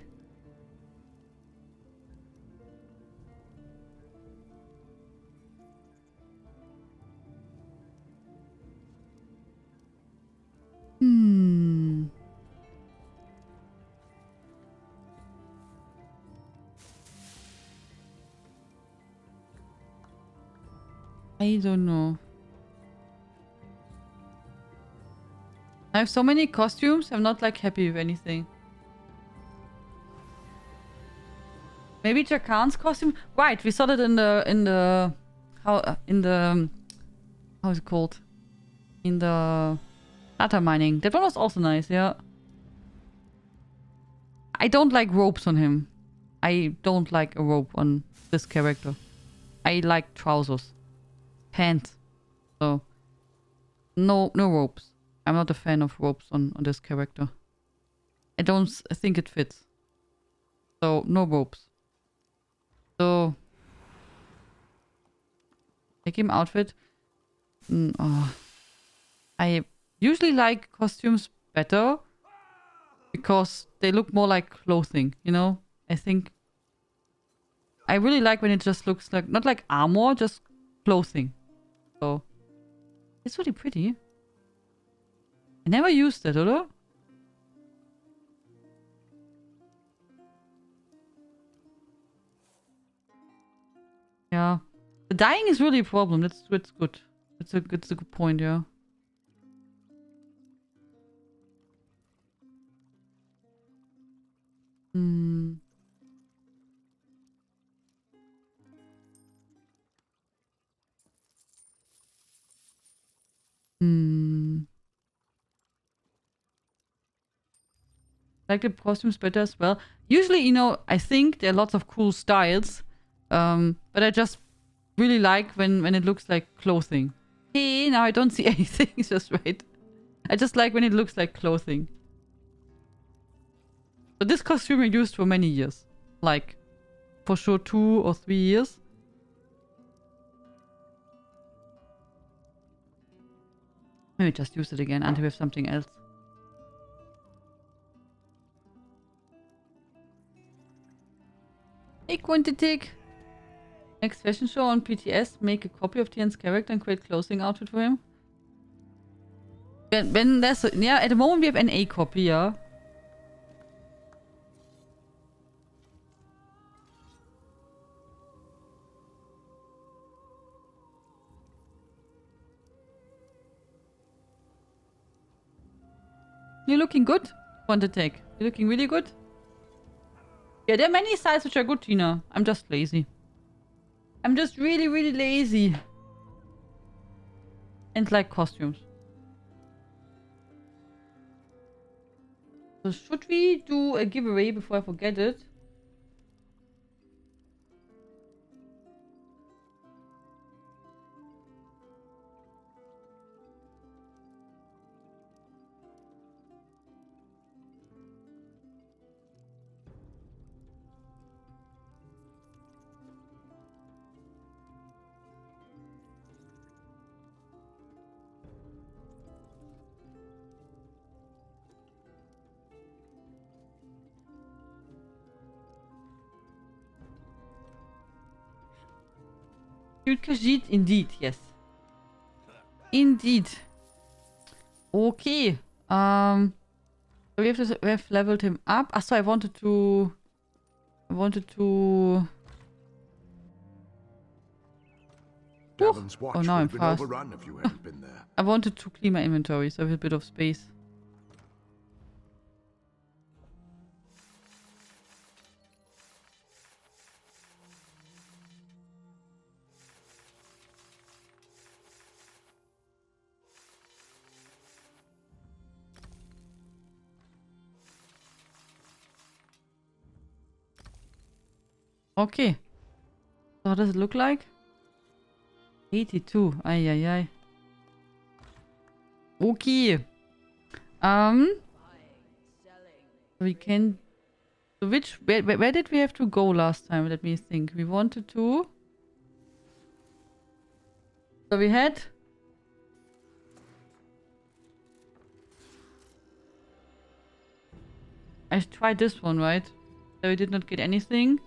Hmm. I don't know. I have so many costumes. I'm not like happy with anything. Maybe Jakan's costume. Right, we saw that in the how is it called? In the data mining. That one was also nice. Yeah. I don't like ropes on him. I don't like a rope on this character. I like trousers, pants. So no ropes. I'm not a fan of ropes on this character. I don't think it fits. So no ropes. So make him outfit. I usually like costumes better because they look more like clothing, you know? I think I really like when it just looks like, not like armor, just clothing. So it's really pretty. I never used it, oder? Yeah. The dying is really a problem. That's good. It's a good point, yeah. Hmm. Hmm. Like the costumes better as well. Usually, you know, I think there are lots of cool styles. But I just really like when it looks like clothing. Hey, now I don't see anything. It's just right. I just like when it looks like clothing. So this costume I used for many years. Like, for sure 2 or 3 years. Maybe just use it again until we have something else. Hey, Quantitic! Next fashion show on PTS. Make a copy of Tian's character and create clothing outfit for him. When there's... Yeah, at the moment we have an A copy, yeah. You're looking good, Quantitic. You're looking really good. Yeah, there are many styles which are good, Tina. I'm just lazy. I'm just really, really lazy. And like costumes. So should we do a giveaway before I forget it? Cute Khajiit, indeed, yes. Indeed. Okay. So we have leveled him up. Ah, so I wanted to Davon's watch oh, now would I'm have been fast. overrun if you hadn't been there. I wanted to clean my inventory, so I have a bit of space. Okay. So how does it look like? 82. Ay, ay, ay. Okay. We can... So where did we have to go last time? Let me think. We wanted to... So we had... I tried this one, right? So we did not get anything.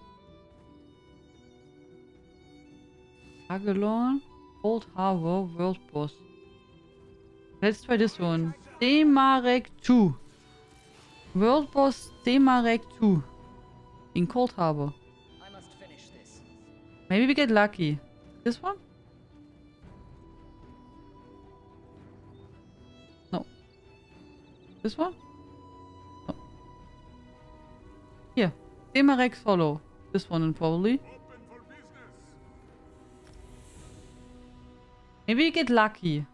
Agalon, Old Harbor, World Boss. Let's try this one. Semarek 2. World Boss Semarek 2. In Cold Harbor. I must finish this. Maybe we get lucky. This one? No. This one? No. Here. Semarek Solo. This one probably. Maybe we get lucky.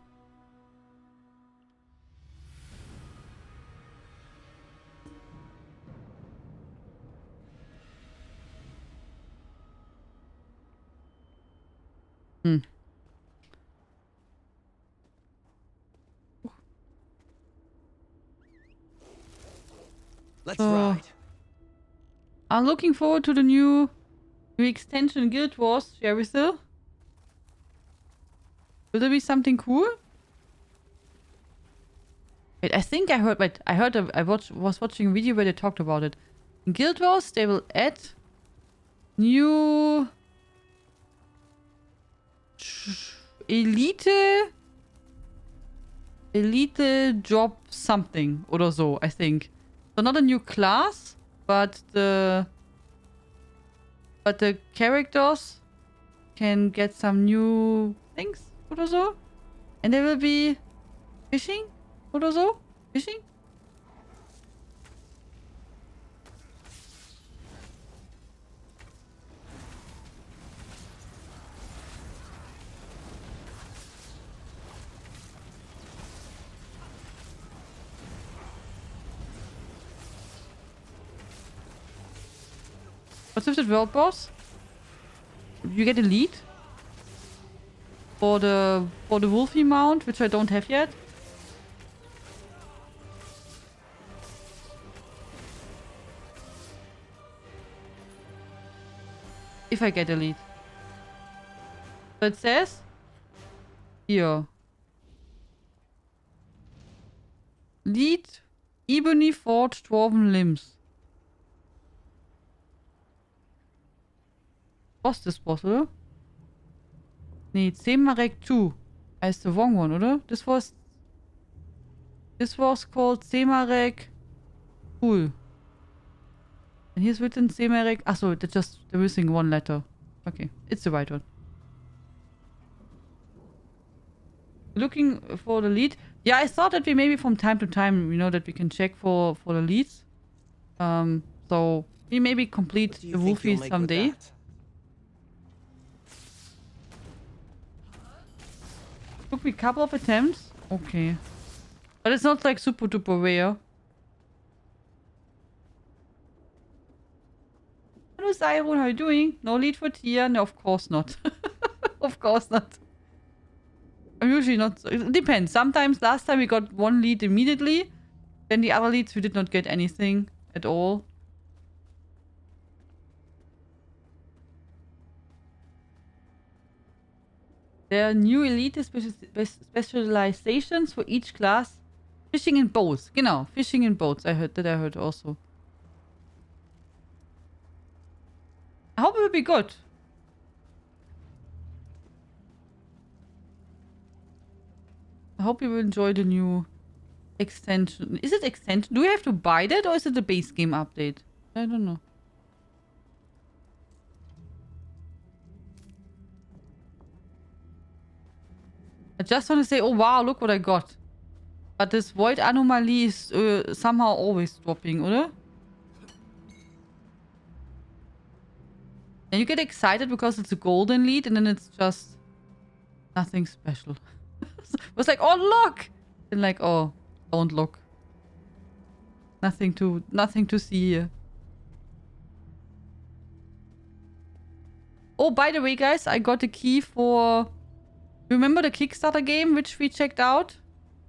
Let's ride. I'm looking forward to the new extension Guild Wars. Shall we still? Will there be something cool? Wait, I think I heard. Wait, I heard. Was watching a video where they talked about it. In Guild Wars, they will add new elite job something oder so. I think so. Not a new class, but the characters can get some new things oder so, and there will be fishing oder so. Fishing. What's with the world boss? You get elite for the Wolfie mount, which I don't have yet. If I get elite. So it says here. Lead Ebony Forged Dwarven Limbs. Was das Boss, oder? Nee, Semarek 2 heißt the wrong one, oder? This was called Semarek Cool. And here's written Semarek. Ah, so they're missing one letter. Okay, it's the right one. Looking for the lead. Yeah, I thought that we maybe from time to time, you know, that we can check for the leads. So we maybe complete the Wolfie someday. Took me a couple of attempts. Okay. But it's not like super duper rare. Hello Cyrone, how are you doing? No lead for Tia? No, of course not. Of course not. I'm usually not. It depends. Sometimes last time we got one lead immediately. Then the other leads we did not get anything at all. There are new elite specializations for each class. Fishing in boats. Genau, fishing in boats. I heard also. I hope it will be good. I hope you will enjoy the new extension. Is it extension? Do we have to buy that or is it the base game update? I don't know. I just want to say, oh wow, look what I got. But this void anomaly is somehow always dropping, oder? And you get excited because it's a golden lead and then it's just nothing special. It was like, oh look! And like, oh, don't look. Nothing to see here. Oh, by the way, guys, I got the key for... Remember the Kickstarter game which we checked out?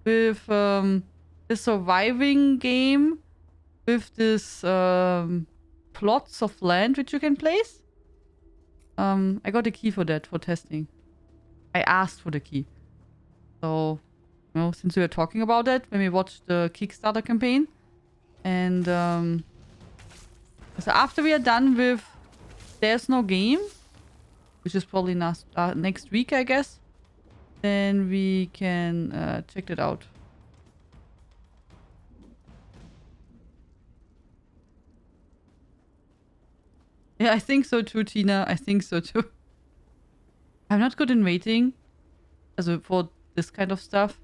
With the surviving game with this plots of land which you can place? I got a key for that, for testing. I asked for the key. So, you know, since we were talking about that, when we watched the Kickstarter campaign. And so after we are done with There's No Game, which is probably next week, I guess, then we can check it out. Yeah, I think so too, Tina. I think so too. I'm not good in waiting. Also for this kind of stuff.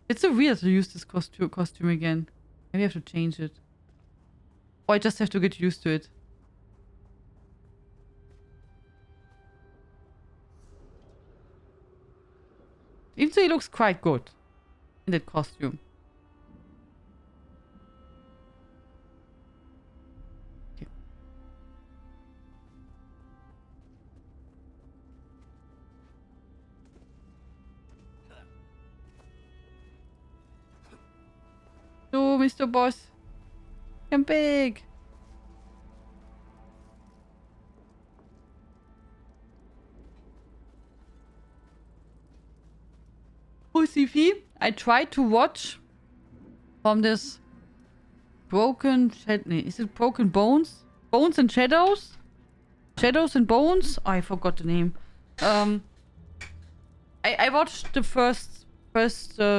It's so weird to use this costume again. Maybe I have to change it. Or I just have to get used to it. Even though he looks quite good in that costume. Okay. So, Mr. Boss. Come back. Pussy, I tried to watch from this broken is it broken bones? Bones and shadows? Shadows and bones? Oh, I forgot the name. I watched the first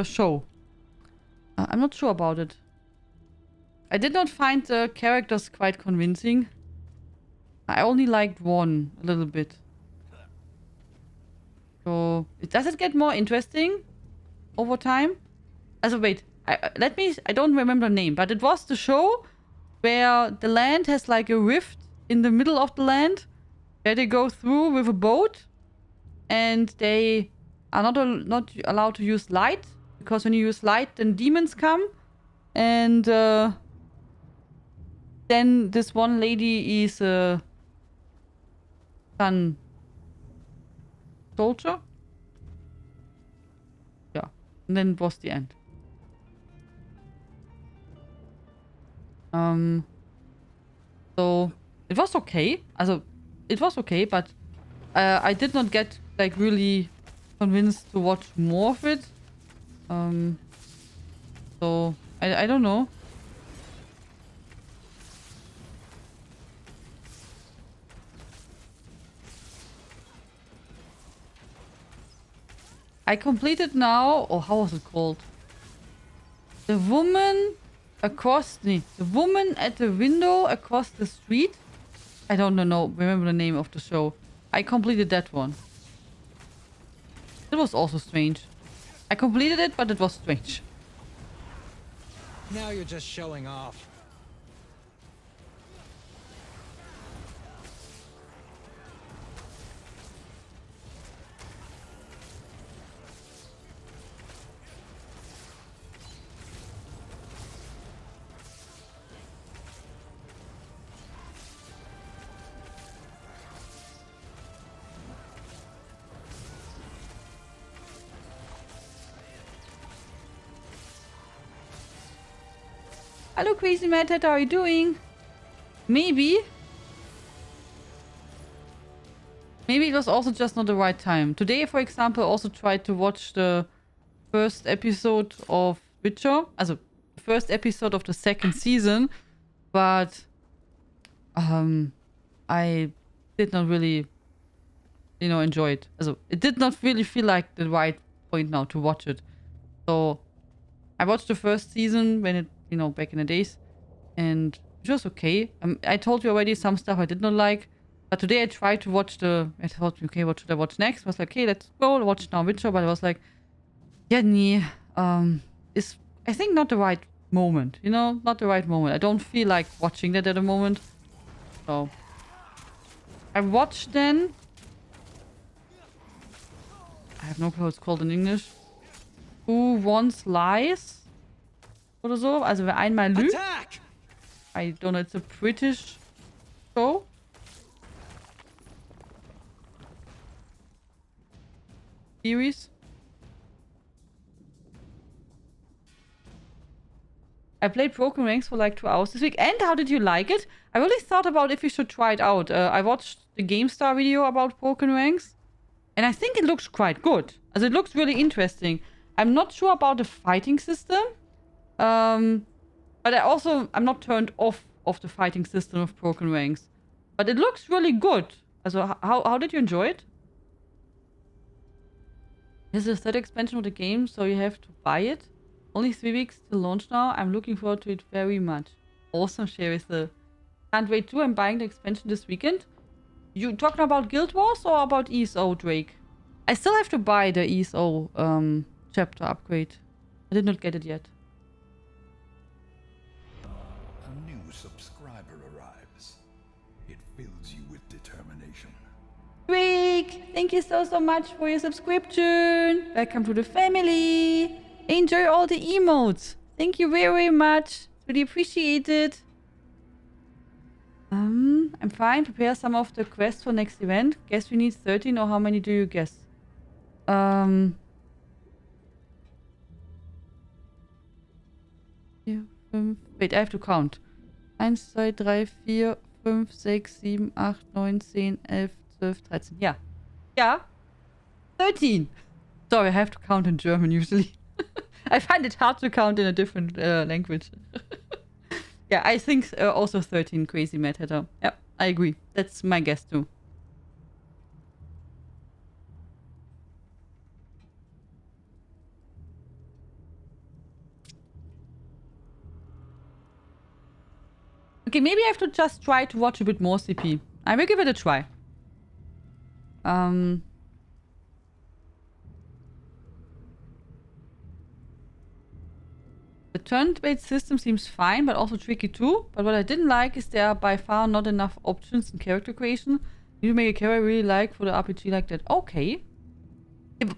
show. I'm not sure about it. I did not find the characters quite convincing. I only liked one a little bit. So, does it get more interesting over time? Also, wait. I don't remember the name, but it was the show where the land has like a rift in the middle of the land where they go through with a boat and they are not allowed to use light because when you use light then demons come and then this one lady is a sun soldier. Yeah, and then it was the end. So it was okay. Also, it was okay, but I did not get like really convinced to watch more of it. So I don't know. I completed now, or how was it called? The woman the woman at the window across the street. I don't remember the name of the show. I completed that one. It was also strange. I completed it, but it was strange. Now you're just showing off. Hello, Crazy Mad Hat, how are you doing? Maybe it was also just not the right time. Today, for example, I also tried to watch the first episode of Witcher. Also, the first episode of the second season. But I did not really, enjoy it. Also, it did not really feel like the right point now to watch it. So, I watched the first season when it, back in the days. And it was okay. I told you already some stuff I did not like. But today I tried to watch I thought, okay, what should I watch next? I was like, okay, let's go watch now Witcher. But I was like, yeah, nee. It's, I think, not the right moment. Not the right moment. I don't feel like watching that at the moment. So, I watched then. I have no clue what it's called in English. Who Wants Lies? Oder so. Also, wer einmal lügt. Attack! I don't know, it's a British show. Series. I played Broken Ranks for like 2 hours this week. And how did you like it? I really thought about if we should try it out. I watched the GameStar video about Broken Ranks. And I think it looks quite good. Also, it looks really interesting. I'm not sure about the fighting system. But I'm not turned off of the fighting system of Broken Ranks. But it looks really good. Also, how did you enjoy it? This is the third expansion of the game, so you have to buy it. Only 3 weeks to launch now. I'm looking forward to it very much. Awesome, Cherise. Can't wait too. I'm buying the expansion this weekend. You talking about Guild Wars or about ESO, Drake? I still have to buy the ESO chapter upgrade. I did not get it yet. A new subscriber arrives. It fills you with determination. Drake, thank you so much for your subscription. Welcome to the family. Enjoy all the emotes. Thank you very much. Really appreciate it. I'm fine. Prepare some of the quests for next event. Guess we need 13, or how many do you guess? Vier, fünf. Wait, I have to count. 1, 2, 3, 4, 5, 6, 7, 8, 9, 10, 11, 12, 13. Yeah. Yeah. 13. Sorry, I have to count in German usually. I find it hard to count in a different language. Yeah, I think also 13, Crazy Mad Hatter. Yeah, I agree. That's my guess too. Okay, maybe I have to just try to watch a bit more CP. I will give it a try. The turn-based system seems fine, but also tricky too. But what I didn't like is there are by far not enough options in character creation. You need to make a character I really like for the RPG like that. Okay.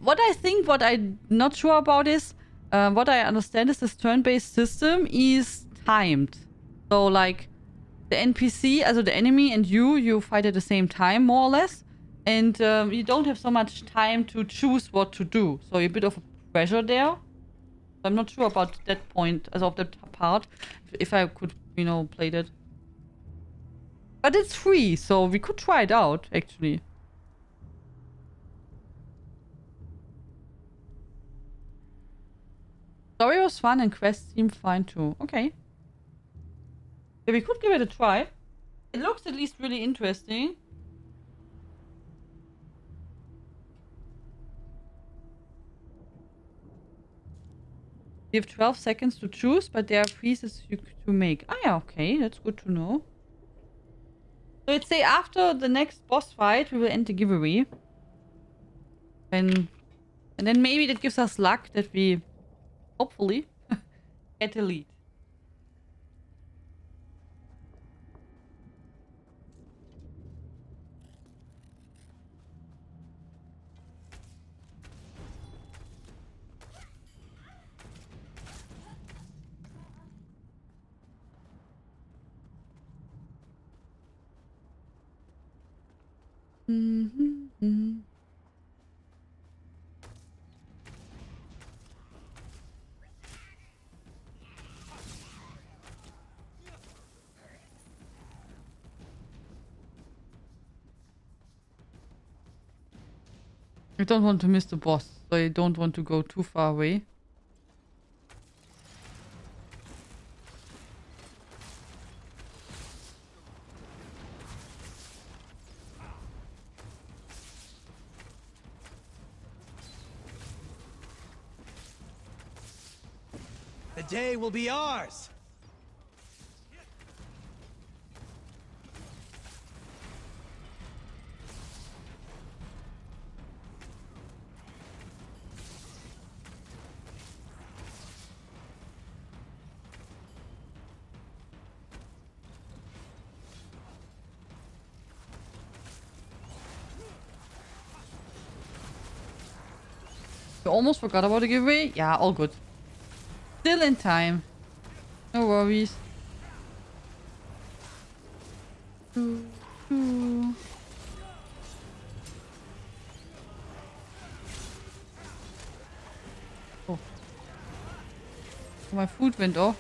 What I think, what I'm not sure about is, what I understand is this turn-based system is timed. So like, the NPC, also the enemy and you fight at the same time, more or less. And you don't have so much time to choose what to do. So a bit of a pressure there. I'm not sure about that point, as of that part, if I could, you know, play that. But it's free, so we could try it out, actually. Story was fun and quests seemed fine too. Okay. Yeah, we could give it a try. It looks at least really interesting. You have 12 seconds to choose, but there are pieces to make. Ah, yeah, okay. That's good to know. So let's say after the next boss fight, we will end the giveaway. And then maybe that gives us luck that we, hopefully, get a lead. Mm-hmm. I don't want to miss the boss, so I don't want to go too far away. The day will be ours! You almost forgot about the giveaway? Yeah, all good. Still in time. No worries. Oh. My food went off.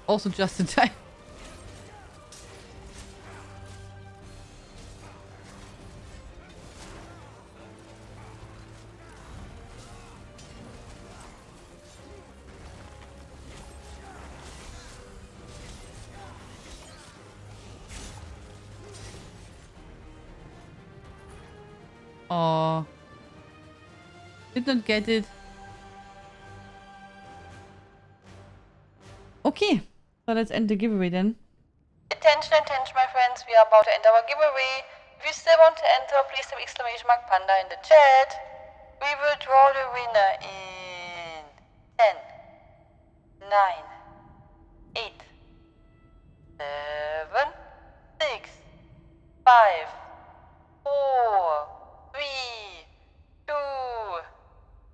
Also just in time. Oh, did not get it. Okay, so let's end the giveaway then. Attention, attention, my friends. We are about to end our giveaway. If you still want to enter, please type exclamation mark panda in the chat. We will draw the winner in 10, 9, 8, 7, 6, 5, 4, 3, 2,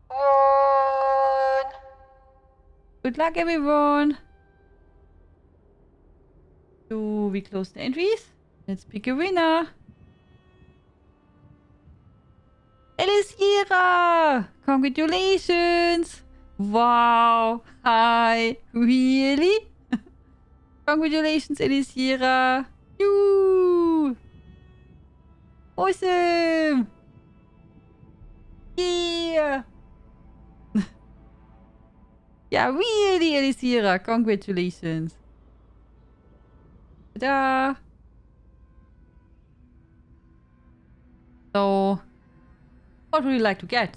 1. Good luck, everyone. So we close the entries. Let's pick a winner. Elisira! Congratulations! Wow! Hi! Really? Congratulations, Elisira! You! Awesome! Yeah! Yeah, really, Elisira! Congratulations! Ta-da! So, what would you like to get?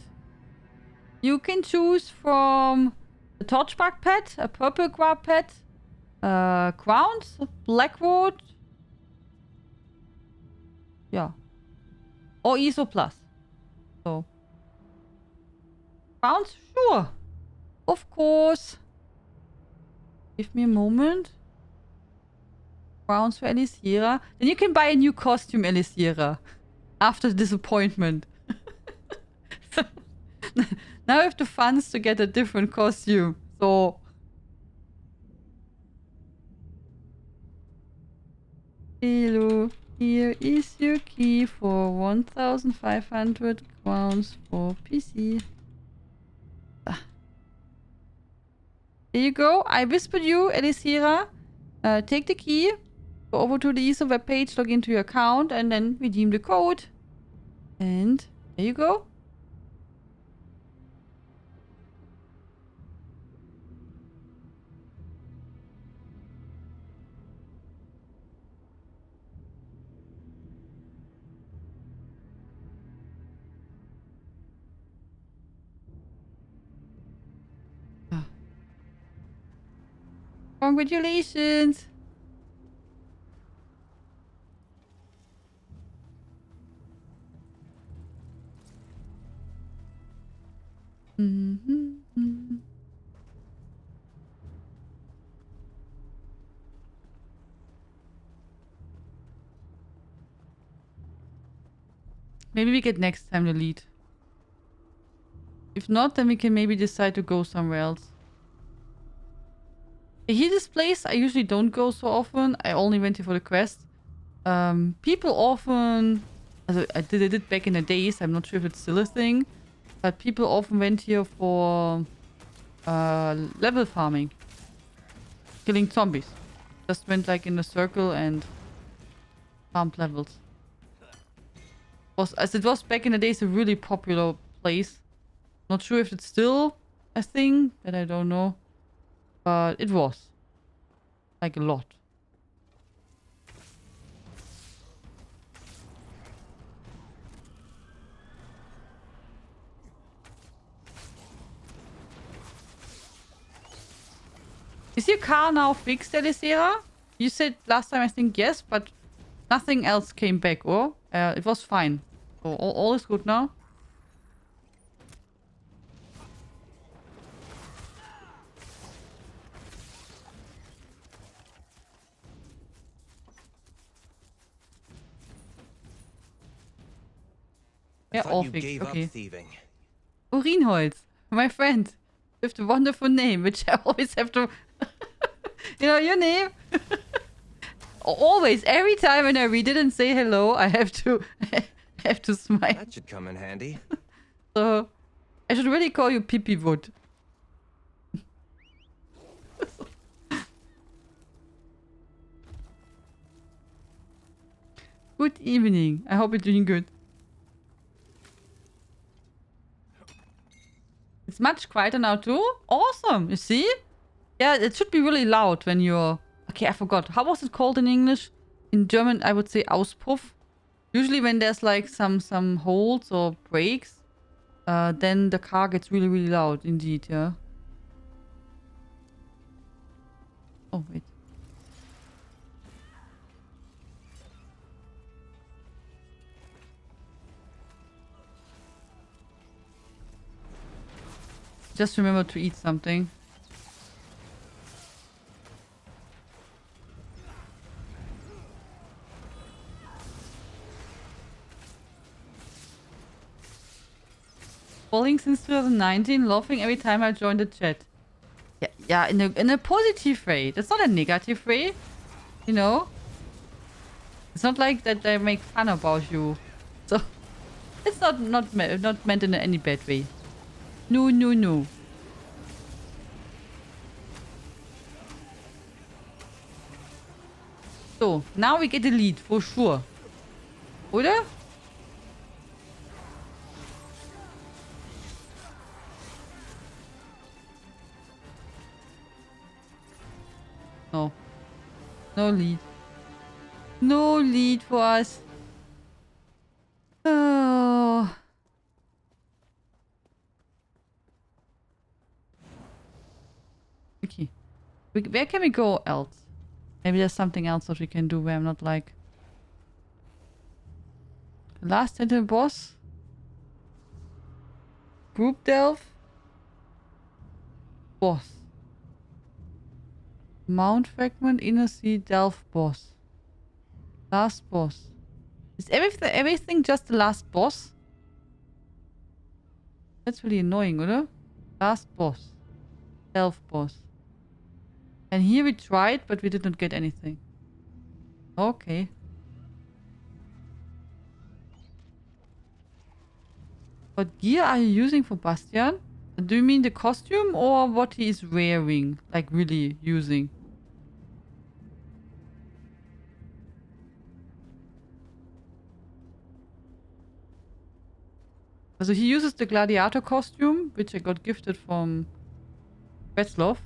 You can choose from the Torchbark pet, a Purple Grab pet, Crowns, Blackwood, yeah, or ESO Plus. So, Crowns? Sure. Of course. Give me a moment. Crowns for Elisira. Then you can buy a new costume, Elisira. After the disappointment. Now I have the funds to get a different costume. So... Hello. Here is your key for 1,500 crowns for PC. There you go. I whispered you, Elisira. Take the key. Go over to the ESO webpage, log into your account, and then redeem the code. And there you go. Congratulations! Maybe we get next time the lead. If not, then we can maybe decide to go somewhere else. Here, this place, I usually don't go so often. I only went here for the quest. People often... Also, I did it back in the days. I'm not sure if it's still a thing. But people often went here for level farming. Killing zombies. Just went like in a circle and farmed levels. As it was back in the days, a really popular place. Not sure if it's still a thing, that I don't know. But it was. Like a lot. Is your car now fixed, Elisira? You said last time I think yes, but nothing else came back, or? It was fine. So all is good now? Yeah, all fixed. Okay. Urinholz, my friend, with the wonderful name, which I always have to... You know, your name? Always, every time when I read it and say hello, I have to... have to smile. That should come in handy. So, I should really call you Pippi Wood. Good evening. I hope you're doing good. It's much quieter now too. Awesome. You see? Yeah, it should be really loud when you're... Okay, I forgot. How was it called in English? In German, I would say Auspuff. Usually when there's like some holes or breaks, then the car gets really, really loud indeed, yeah. Oh, wait. Just remember to eat something. Falling since 2019, laughing every time I join the chat. Yeah, in a positive way. That's not a negative way, you know. It's not like that they make fun about you. So it's not meant in any bad way. No, no, no. So, now we get a lead, for sure. Oder? No. No lead. No lead for us. Oh. Okay. Where can we go else? Maybe there's something else that we can do where I'm not like... Last Sentinel boss? Group delve? Boss. Mount fragment, inner sea, delve boss. Last boss. Is everything just the last boss? That's really annoying, oder? Last boss. Delve boss. And here we tried, but we did not get anything. Okay. What gear are you using for Bastian? Do you mean the costume or what he is wearing? Like really using? So he uses the gladiator costume, which I got gifted from Wetzloff.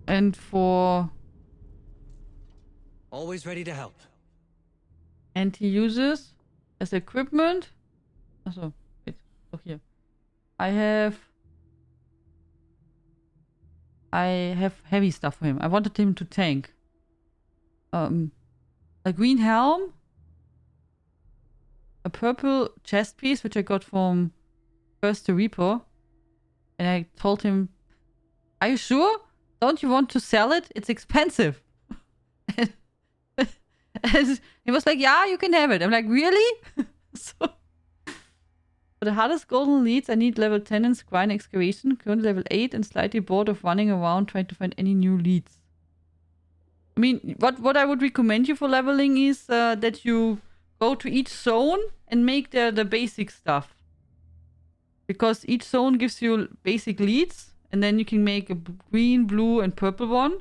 And for... Always ready to help. And he uses as equipment... Also, wait. Oh, here. I have heavy stuff for him. I wanted him to tank. A green helm. A purple chest piece, which I got from First the Reaper. And I told him, are you sure? Don't you want to sell it? It's expensive. And he was like, yeah, you can have it. I'm like, really? So, for the hardest golden leads, I need level 10 in Scrine Excavation, currently level 8, and slightly bored of running around trying to find any new leads. I mean, what I would recommend you for leveling is that you go to each zone and make the basic stuff. Because each zone gives you basic leads, and then you can make a green, blue, and purple one.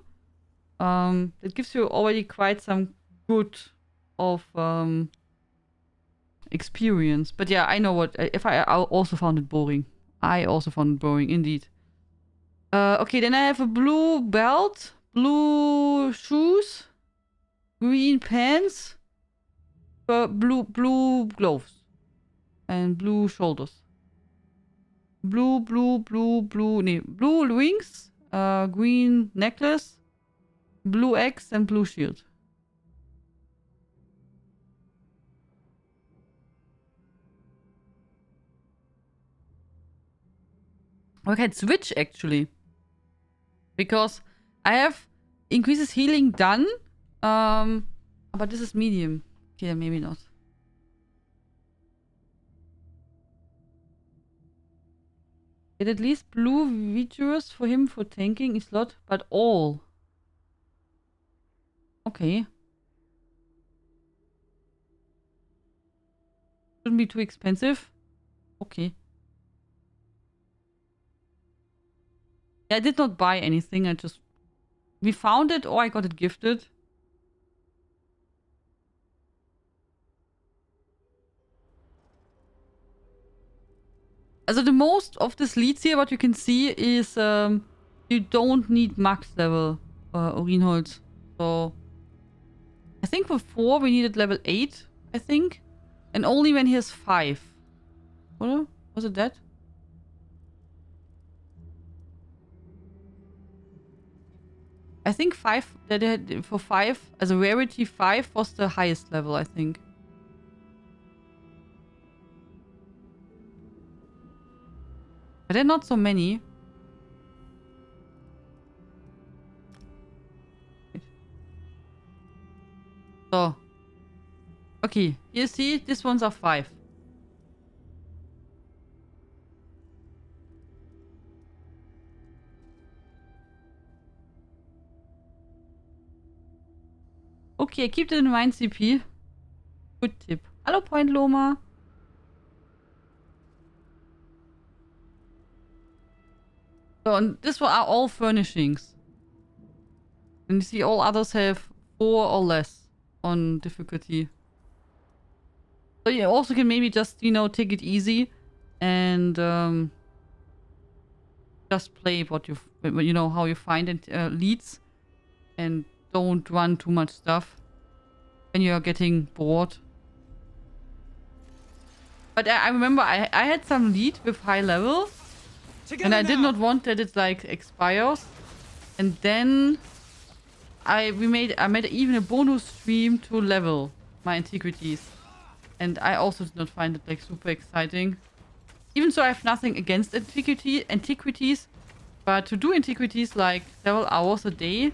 It gives you already quite some good of experience. But yeah, I know what... I also found it boring. I also found it boring, indeed. Okay, then I have a blue belt, blue shoes, green pants, blue gloves, and blue shoulders. Blue wings, green necklace, blue axe, and blue shield. I can switch actually. Because I have increases healing done. But this is medium. Okay, maybe not. Get at least blue vigorous for him for tanking is lot, but all. Okay. Shouldn't be too expensive. Okay. I did not buy anything. I just... We found it or I got it gifted. Also the most of these leads here, what you can see is you don't need max level Urinholz. So I think for 4 we needed level 8, I think. And only when he has 5. Or was it that? I think 5, that they had for 5, as a rarity 5 was the highest level, I think. But there are not so many. So. Okay, you see, these ones are 5. Okay, keep that in mind, CP. Good tip. Hello, Point Loma. So, and this one are all furnishings. And you see all others have 4 or less on difficulty. So you also can maybe just, you know, take it easy and just play what you know, how you find it, leads, and don't run too much stuff when you're getting bored. But I remember I had some lead with high level, and I did not want that it like expires. And then I made even a bonus stream to level my antiquities, and I also did not find it like super exciting. Even so, I have nothing against antiquities, but to do antiquities like several hours a day,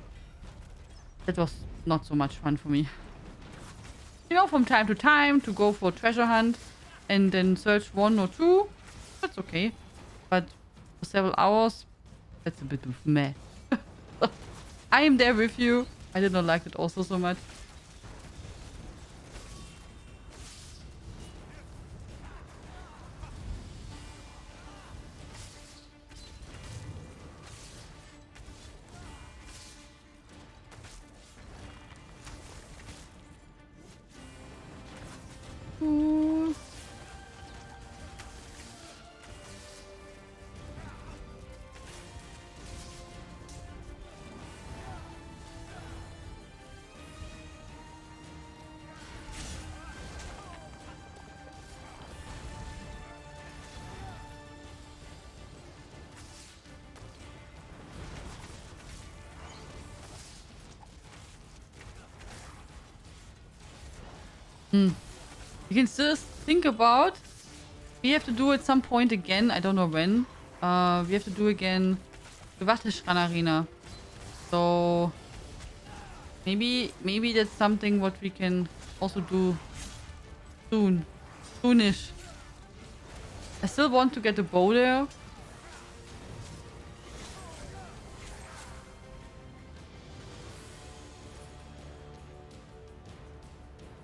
that was not so much fun for me. You know, from time to time to go for a treasure hunt and then search 1 or 2, that's okay. But for several hours, that's a bit of meh. I am there with you. I did not like it also so much. Ooh. You can still think about. We have to do at some point again. I don't know when. We have to do again the Watteschran Arena. So maybe that's something what we can also do soon. Soonish. I still want to get the bow there.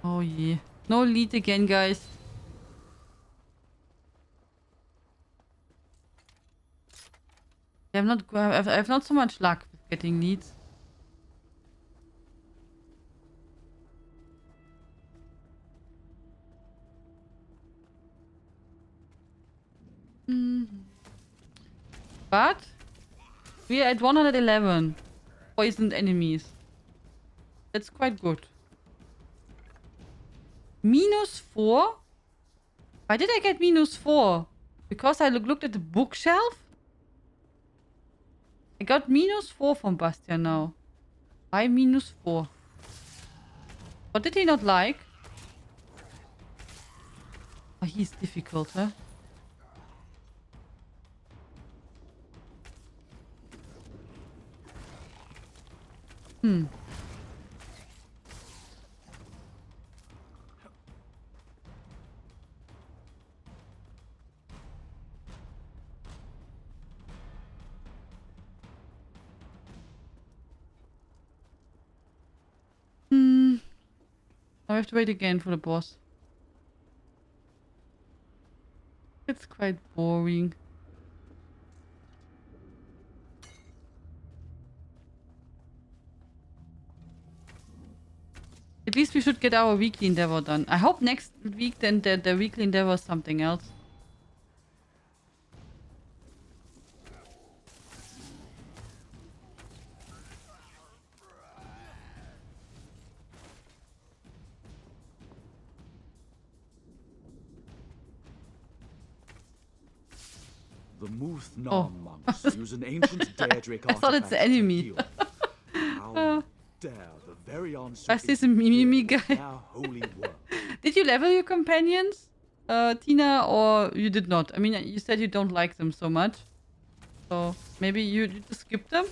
Oh yeah. No lead again, guys. I have not so much luck with getting leads. But we are at 111 poisoned enemies. That's quite good. -4? Why did I get -4? Because I looked at the bookshelf? I got -4 from Bastian now. Why -4? What did he not like? Oh, he's difficult, huh? I have to wait again for the boss. It's quite boring. At least we should get our weekly endeavor done. I hope next week then the weekly endeavor is something else. The Muth Nam monks use an ancient Daedric I thought it's the artifact to enemy. heal. dare the very Was this a Mimi guy? our holy work. Did you level your companions, Tina, or you did not? I mean, you said you don't like them so much. So maybe you just skip them?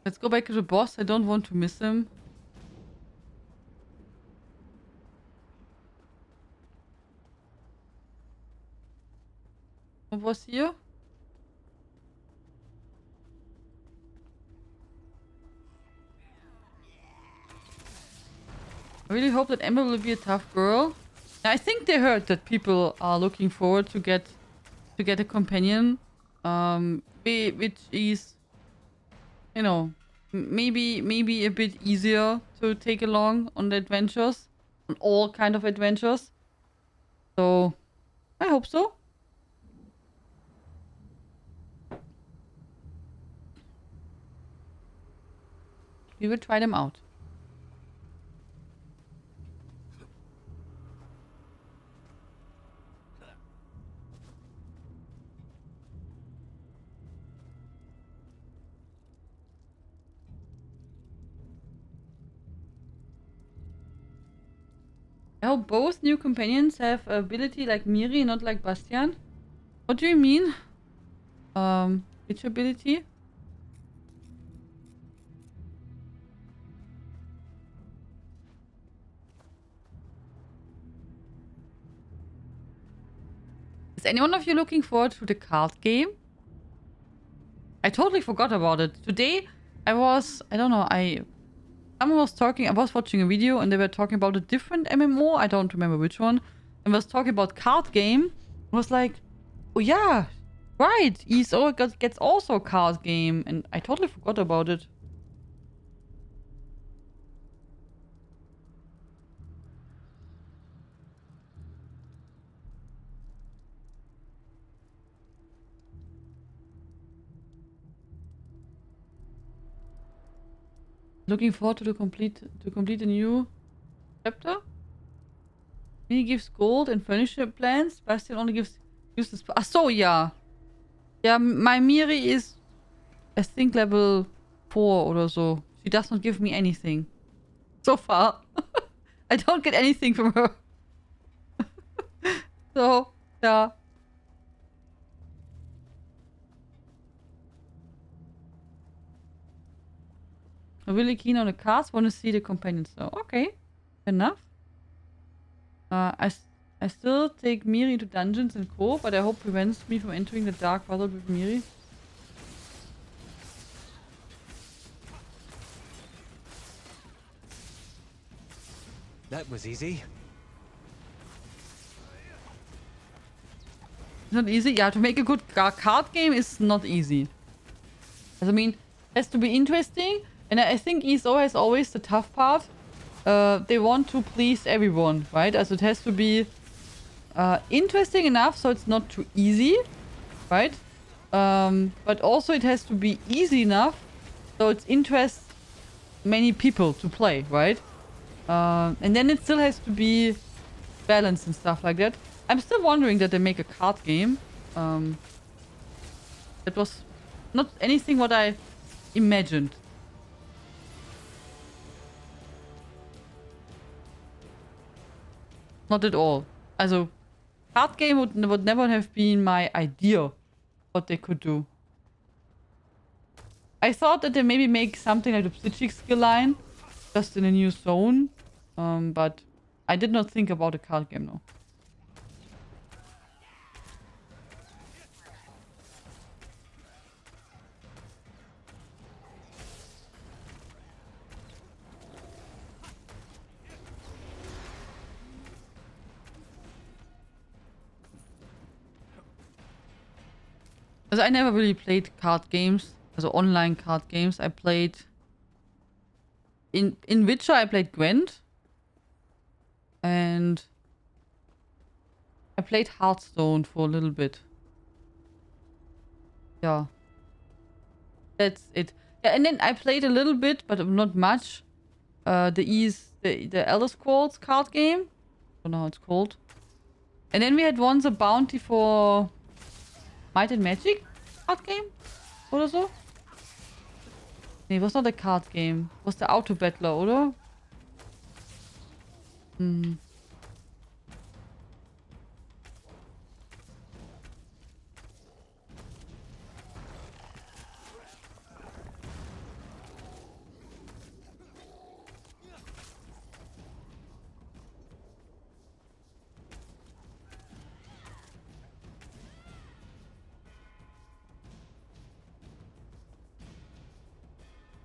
Let's go back to the boss. I don't want to miss him. What was here? I really hope that Ember will be a tough girl. I think they heard that people are looking forward to get a companion, which is, you know, maybe a bit easier to take along on the adventures, on all kind of adventures. So I hope so. We will try them out. I hope both new companions have ability like Miri, not like Bastian. What do you mean? Which ability? Is anyone of you looking forward to the card game? I totally forgot about it. Today, I don't know, someone was talking, I was watching a video and they were talking about a different MMO, I don't remember which one, and was talking about card game. I was like, oh yeah, right, ESO gets also a card game, and I totally forgot about it. Looking forward to complete a new chapter. He gives gold and furniture plans. Bastian only gives useless. So yeah, my Miri is, I think, level 4 or so. She does not give me anything so far. I don't get anything from her. So yeah. I'm really keen on the cards. Want to see the companions. So okay, enough. I still take Miri to dungeons and co, but I hope prevents me from entering the dark world with Miri. That was easy. It's not easy. Yeah, to make a good card game is not easy. I mean, it has to be interesting. And I think ESO has always the tough part. They want to please everyone, right? As it has to be interesting enough so it's not too easy, right? But also it has to be easy enough so it interests many people to play, right? And then it still has to be balanced and stuff like that. I'm still wondering that they make a card game. That was not anything what I imagined. Not at all. Also, card game would never have been my idea what they could do. I thought that they maybe make something like the Psychic skill line, just in a new zone. But I did not think about a card game, no. I never really played card games, also online card games. I played in Witcher. I played Gwent, and I played Hearthstone for a little bit. Yeah, that's it. Yeah, and then I played a little bit, but not much. The Elder Scrolls card game. I don't know how it's called. And then we had once a bounty for Might and Magic card game oder so. Nee, was not a card game. Was der Auto-Battler, oder? Hm.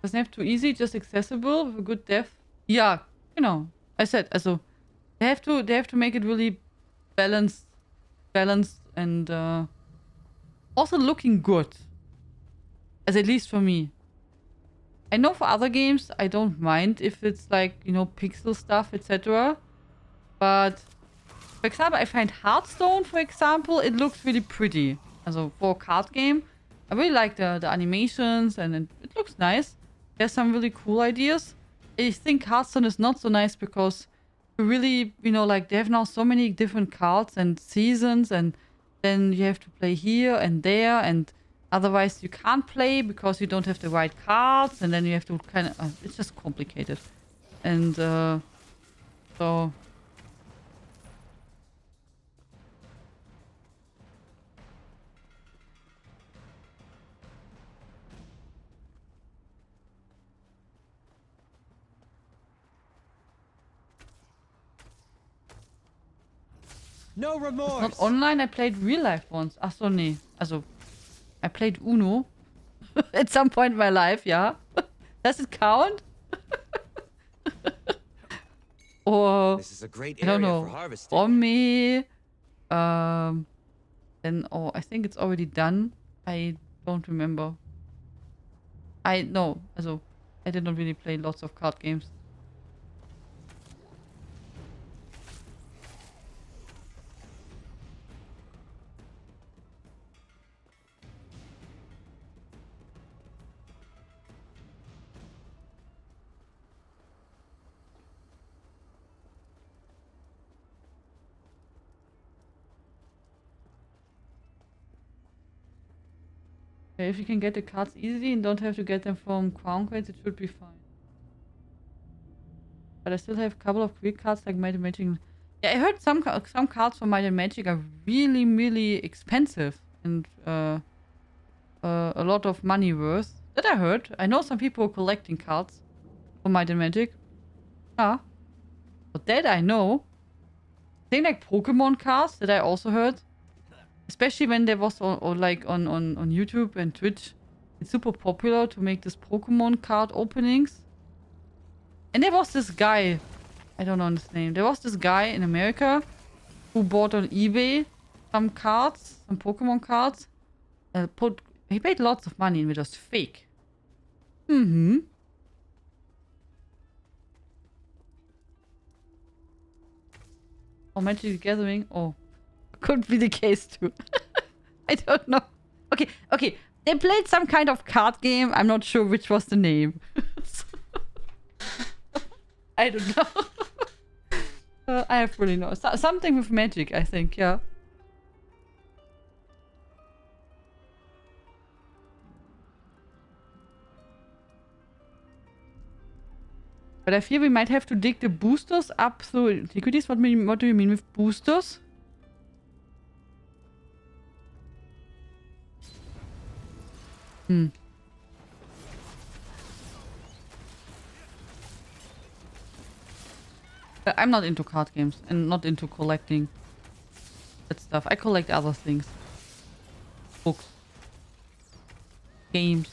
Doesn't have too easy, just accessible with a good depth. Ja, genau. I said, also they have to make it really balanced and also looking good. As at least for me. I know for other games I don't mind if it's like, you know, pixel stuff, etc. But for example, I find Hearthstone, for example, it looks really pretty. Also for a card game, I really like the animations and it looks nice. There's some really cool ideas. I think Hearthstone is not so nice because you really, you know, like they have now so many different cards and seasons, and then you have to play here and there, and otherwise you can't play because you don't have the right cards, and then you have to kind of... it's just complicated. And so... No It's remorse. not online, I played real life once. Ach so, nee. Also, I played Uno. At some point in my life, yeah. Does it count? Or, This is a great I don't area know, for harvesting. Romy. Then, oh, I think it's already done. I don't remember. No, also, I did not really play lots of card games. If you can get the cards easily and don't have to get them from Crown Crates, it should be fine. But I still have a couple of quick cards like Might and Magic. Yeah, I heard some cards from Might and Magic are really, really expensive and a lot of money worth. That I heard. I know some people are collecting cards from Might and Magic. Yeah. But that I know. Thing like Pokemon cards that I also heard. Especially when there was on YouTube and Twitch. It's super popular to make this Pokemon card openings. And there was this guy. I don't know his name. There was this guy in America who bought on eBay some cards, some Pokemon cards. He paid lots of money and it was fake. Mm-hmm. Oh, Magic the Gathering. Oh, could be the case too. I don't know. Okay. They played some kind of card game. I'm not sure which was the name. I don't know. I have really no. Something with magic, I think, yeah. But I fear we might have to dig the boosters up through antiquities. What do you mean with boosters? I'm not into card games and not into collecting that stuff. I collect other things. Books. Games.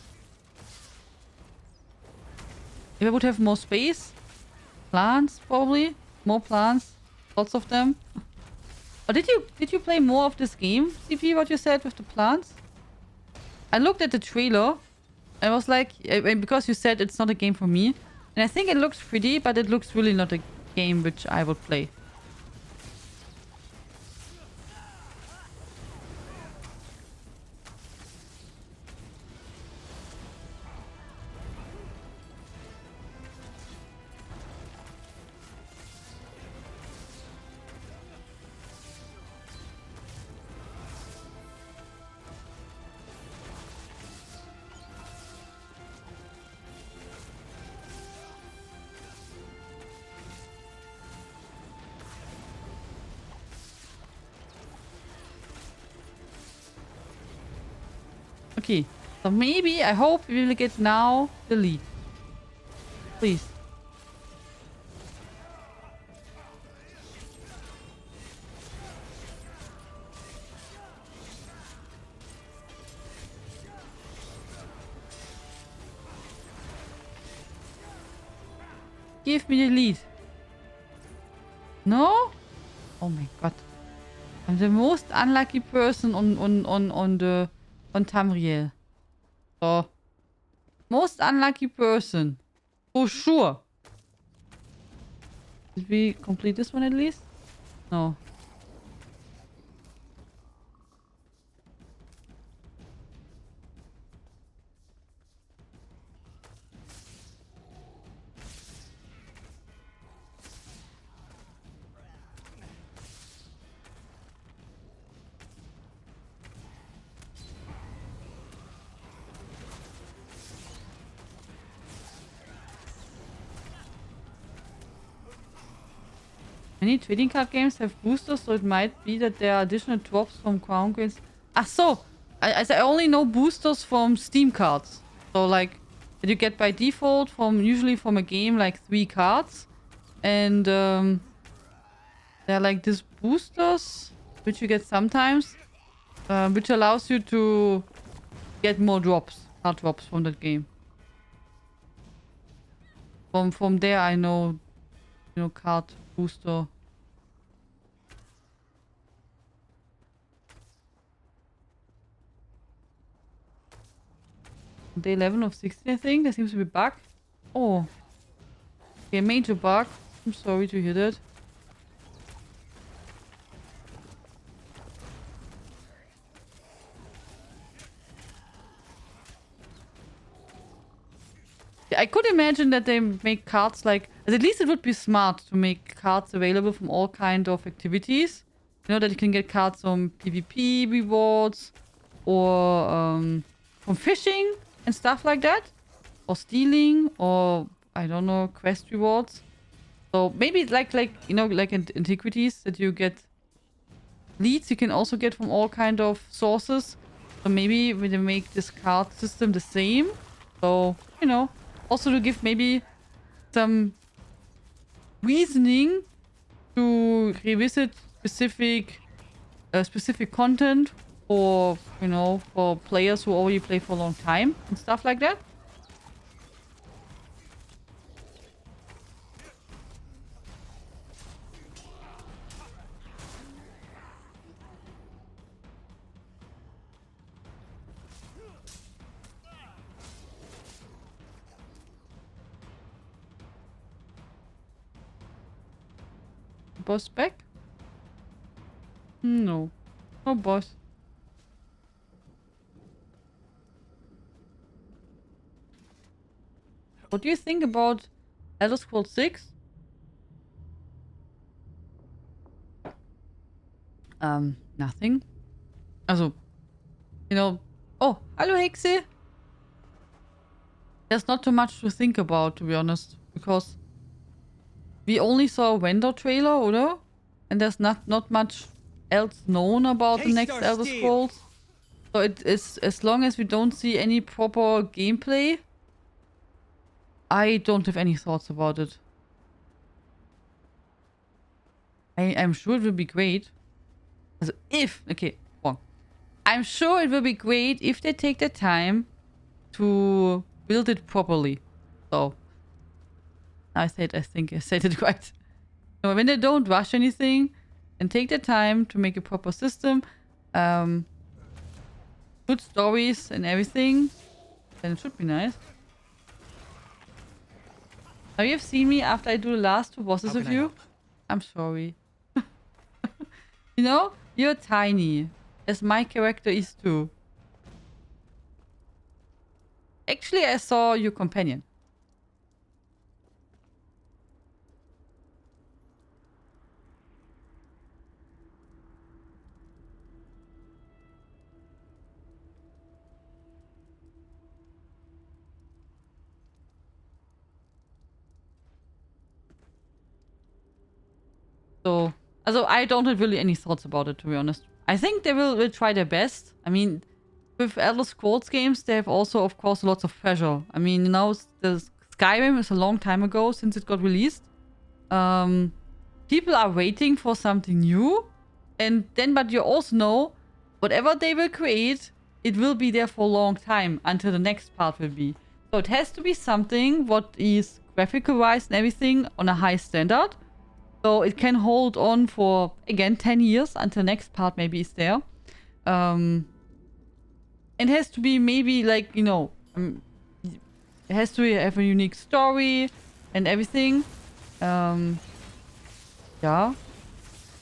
If I would have more space. Plants, probably. More plants. Lots of them. Or did you play more of this game, CP, what you said with the plants? I looked at the trailer. I was like, because you said it's not a game for me. And I think it looks pretty, but it looks really not a game which I would play. Okay. So maybe, I hope we will get now the lead. Please. Give me the lead. No? Oh my god. I'm the most unlucky person on Tamriel. So most unlucky person. For sure. Did we complete this one at least? No. Many trading card games have boosters, so it might be that there are additional drops from crown coins. Ah, so I only know boosters from Steam cards. So like that you get by default from usually from a game like 3 cards, and they're like these boosters which you get sometimes, which allows you to get more drops, card drops from that game. From there I know, you know, card booster. Day 11 of 16, I think. There seems to be a bug. Oh. Okay, major bug. I'm sorry to hear that. Yeah, I could imagine that they make cards like... At least it would be smart to make cards available from all kind of activities. You know, that you can get cards from PvP rewards or from fishing and stuff like that, or stealing, or I don't know, quest rewards. So maybe it's like you know, like in antiquities that you get leads you can also get from all kind of sources. So maybe when they make this card system the same, so you know, also to give maybe some reasoning to revisit specific content, or you know, for players who already play for a long time and stuff like that. Boss back? No. No boss. What do you think about Elder Scrolls 6? Nothing. Also, you know... Oh, hallo Hexe! There's not too much to think about, to be honest. Because we only saw a vendor trailer, oder? And there's not much else known about the next Elder Scrolls. So it is, as long as we don't see any proper gameplay, I don't have any thoughts about it. I'm sure it will be great. Also okay, wrong. I'm sure it will be great if they take the time to build it properly. So I think I said it right. No, when they don't rush anything and take the time to make a proper system, good stories and everything, then it should be nice. Now you've seen me after I do the last 2 bosses with you. I'm sorry. You know, you're tiny, as my character is too. Actually, I saw your companion. So, also I don't have really any thoughts about it, to be honest. I think they will try their best. I mean, with Elder Scrolls games, they have also, of course, lots of pressure. I mean, you know, the Skyrim is a long time ago since it got released. People are waiting for something new. And then, but you also know, whatever they will create, it will be there for a long time until the next part will be. So it has to be something what is graphical-wise and everything on a high standard. So it can hold on for, again, 10 years until the next part maybe is there. It has to be maybe like, you know, it has to have a unique story and everything. Yeah.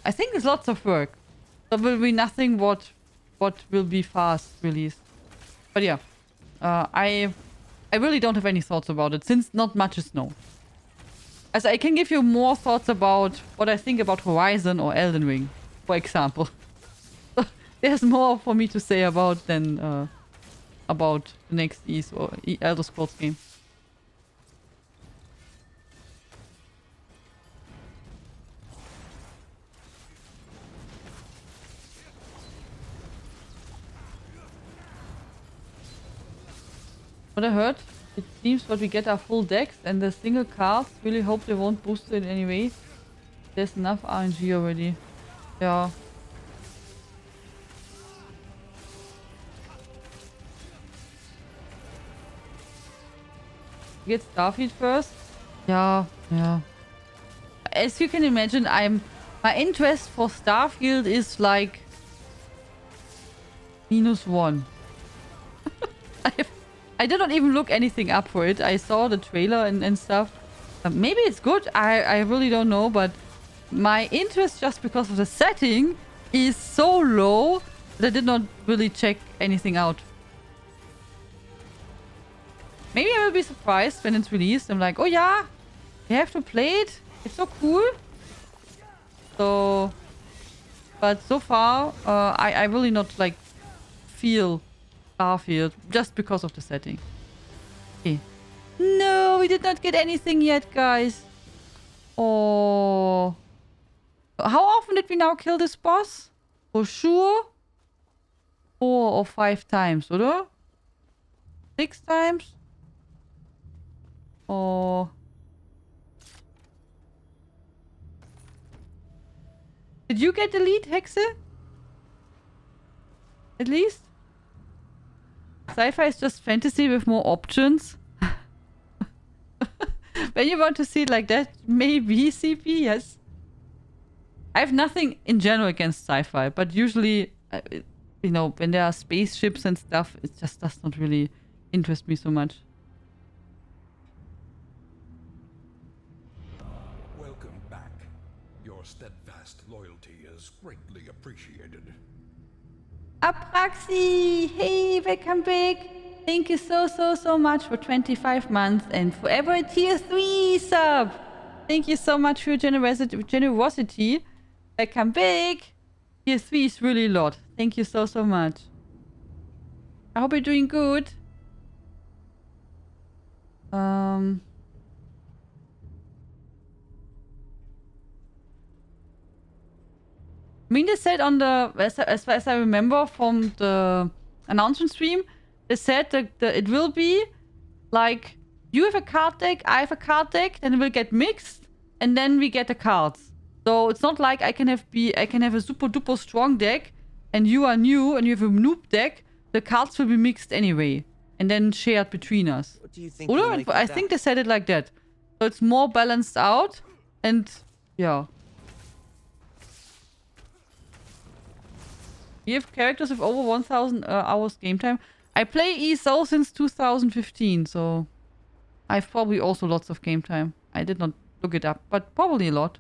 I think there's lots of work. There will be nothing what will be fast released. But yeah, I really don't have any thoughts about it since not much is known. As I can give you more thoughts about what I think about Horizon or Elden Ring, for example. There's more for me to say about than about the next ESO or Elder Scrolls game. What I heard, it seems what we get are full decks and the single cards. Really hope they won't boost it in any way. There's enough RNG already. Yeah. Get Starfield first. Yeah. As you can imagine, my interest for Starfield is like -1. I did not even look anything up for it. I saw the trailer and stuff. Maybe it's good. I really don't know. But my interest, just because of the setting, is so low that I did not really check anything out. Maybe I will be surprised when it's released. I'm like, oh yeah, you have to play it. It's so cool. So, but so far, I really not like feel Starfield just because of the setting. Okay. No, we did not get anything yet, guys. Oh. How often did we now kill this boss? For sure. 4 or 5 times, oder? 6 times? Oh. Did you get the lead, Hexe? At least? Sci-fi is just fantasy with more options. When you want to see it like that, maybe CP, yes. I have nothing in general against sci-fi, but usually, you know, when there are spaceships and stuff, it just does not really interest me so much. Welcome back. Your steadfast loyalty is greatly appreciated. Apraxi! Hey, welcome back! Thank you so much for 25 months and forever a tier 3 sub! Thank you so much for your generosity. Welcome back! Tier 3 is really a lot. Thank you so much. I hope you're doing good. I mean, they said on the, as far as I remember from the announcement stream, they said that it will be like, you have a card deck, I have a card deck, then it will get mixed, and then we get the cards. So it's not like I can have a super duper strong deck, and you are new, and you have a noob deck. The cards will be mixed anyway, and then shared between us. What do you think you'll make of I that? think they said it like that. So it's more balanced out, and yeah. You have characters with over 1,000 hours game time. I play ESO since 2015, so I have probably also lots of game time. I did not look it up, but probably a lot.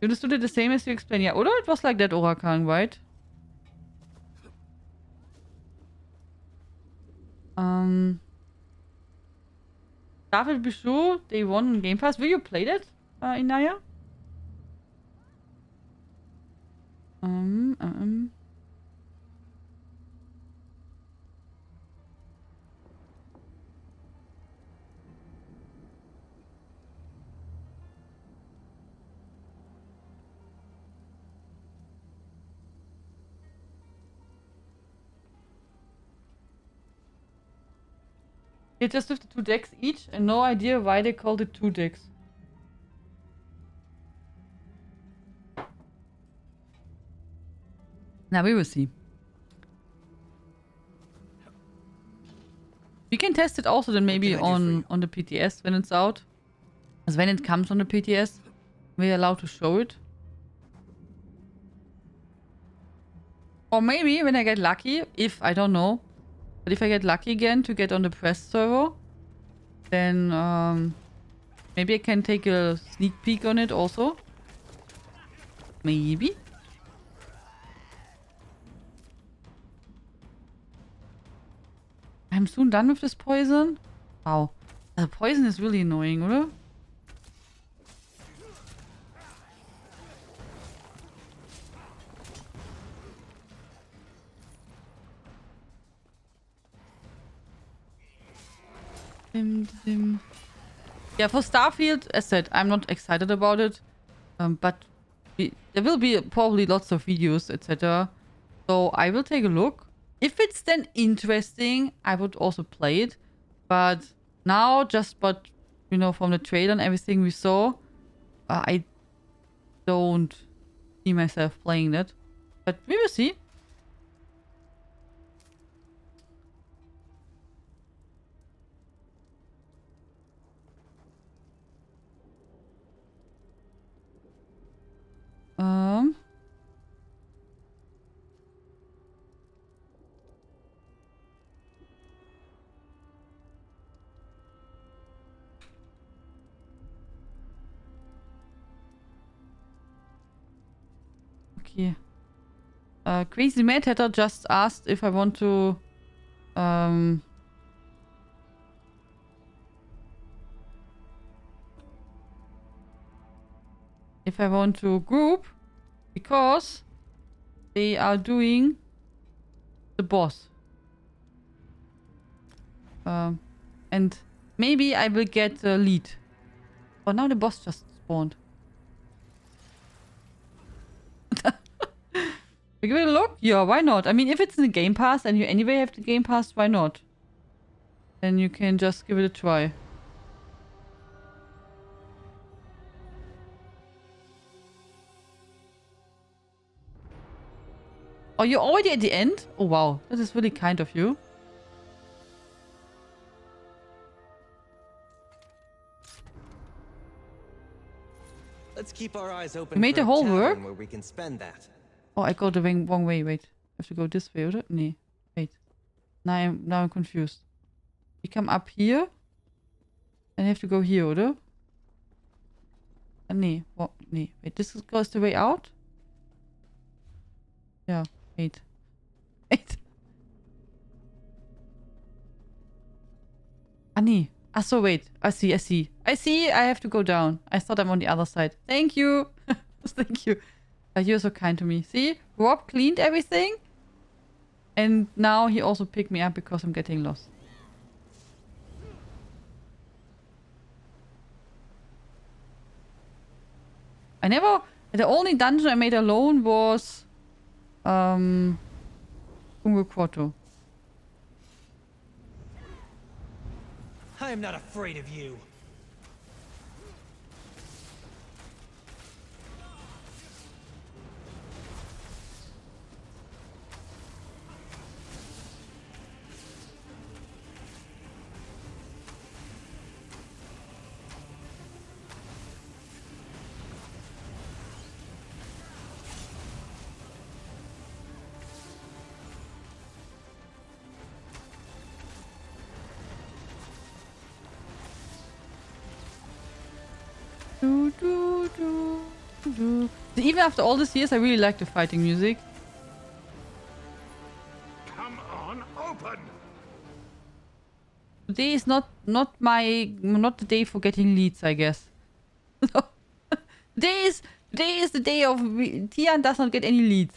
You understood it the same as you explained, yeah? Or it was like that, Orakan, right? David Bishou, Day 1 on Game Pass. Will you play that, Inaya? Yeah, just with the 2 decks each, and no idea why they called it 2 decks. Now we will see. We can test it also then maybe on the PTS when it's out. As when it comes on the PTS, we're allowed to show it. Or maybe when I get lucky, if I don't know, but if I get lucky again to get on the press server, then maybe I can take a sneak peek on it also. Maybe. I'm soon done with this poison. Wow. The poison is really annoying, oder? Yeah, for Starfield, as said, I'm not excited about it. But there will be probably lots of videos, etc. So I will take a look. If it's then interesting, I would also play it. But now, you know, from the trailer and everything we saw, I don't see myself playing that. But we will see. Okay. Crazy Mad Hatter just asked if I want to group because they are doing the boss. And maybe I will get the lead. Oh, now the boss just spawned. We give it a look? Yeah, why not? I mean, if it's in the Game Pass and you anyway have the Game Pass, why not? Then you can just give it a try. Oh, you're already at the end? Oh, wow. That is really kind of you. Let's keep our eyes open. You made the whole work? Where we can spend that. Oh, I go the wrong way. Wait. I have to go this way, oder? Nee. Wait. Now I'm confused. We come up here. And I have to go here, oder? Nee. Oh, nee. Wait, this goes the way out? Yeah. Wait. Wait. Ah, nee. Ah, so wait. I see. I have to go down. I thought I'm on the other side. Thank you. Thank you. You're so kind to me. See? Rob cleaned everything. And now he also picked me up because I'm getting lost. The only dungeon I made alone was Ungo Quarto. I am not afraid of you. Even after all these years, I really like the fighting music. Come on, open! Today is not the day for getting leads, I guess. Today is the day of Tian does not get any leads.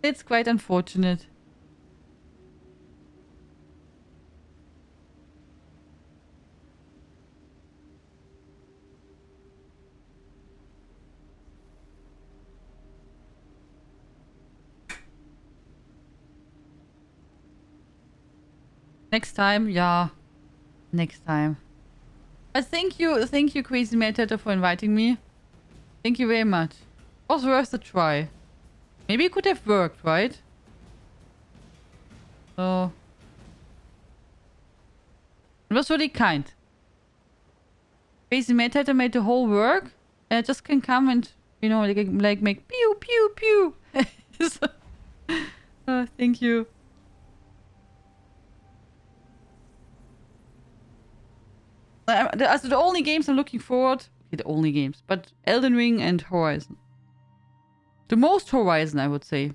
It's quite unfortunate. Next time, yeah. Next time. But thank you, Crazy Meditator, for inviting me. Thank you very much. It was worth a try. Maybe it could have worked, right? So... It was really kind. Crazy Meditator made the whole work. And I just can come and, you know, like make pew, pew, pew. So, thank you. The only games I'm looking forward... Okay, the only games. But Elden Ring and Horizon. The most Horizon, I would say.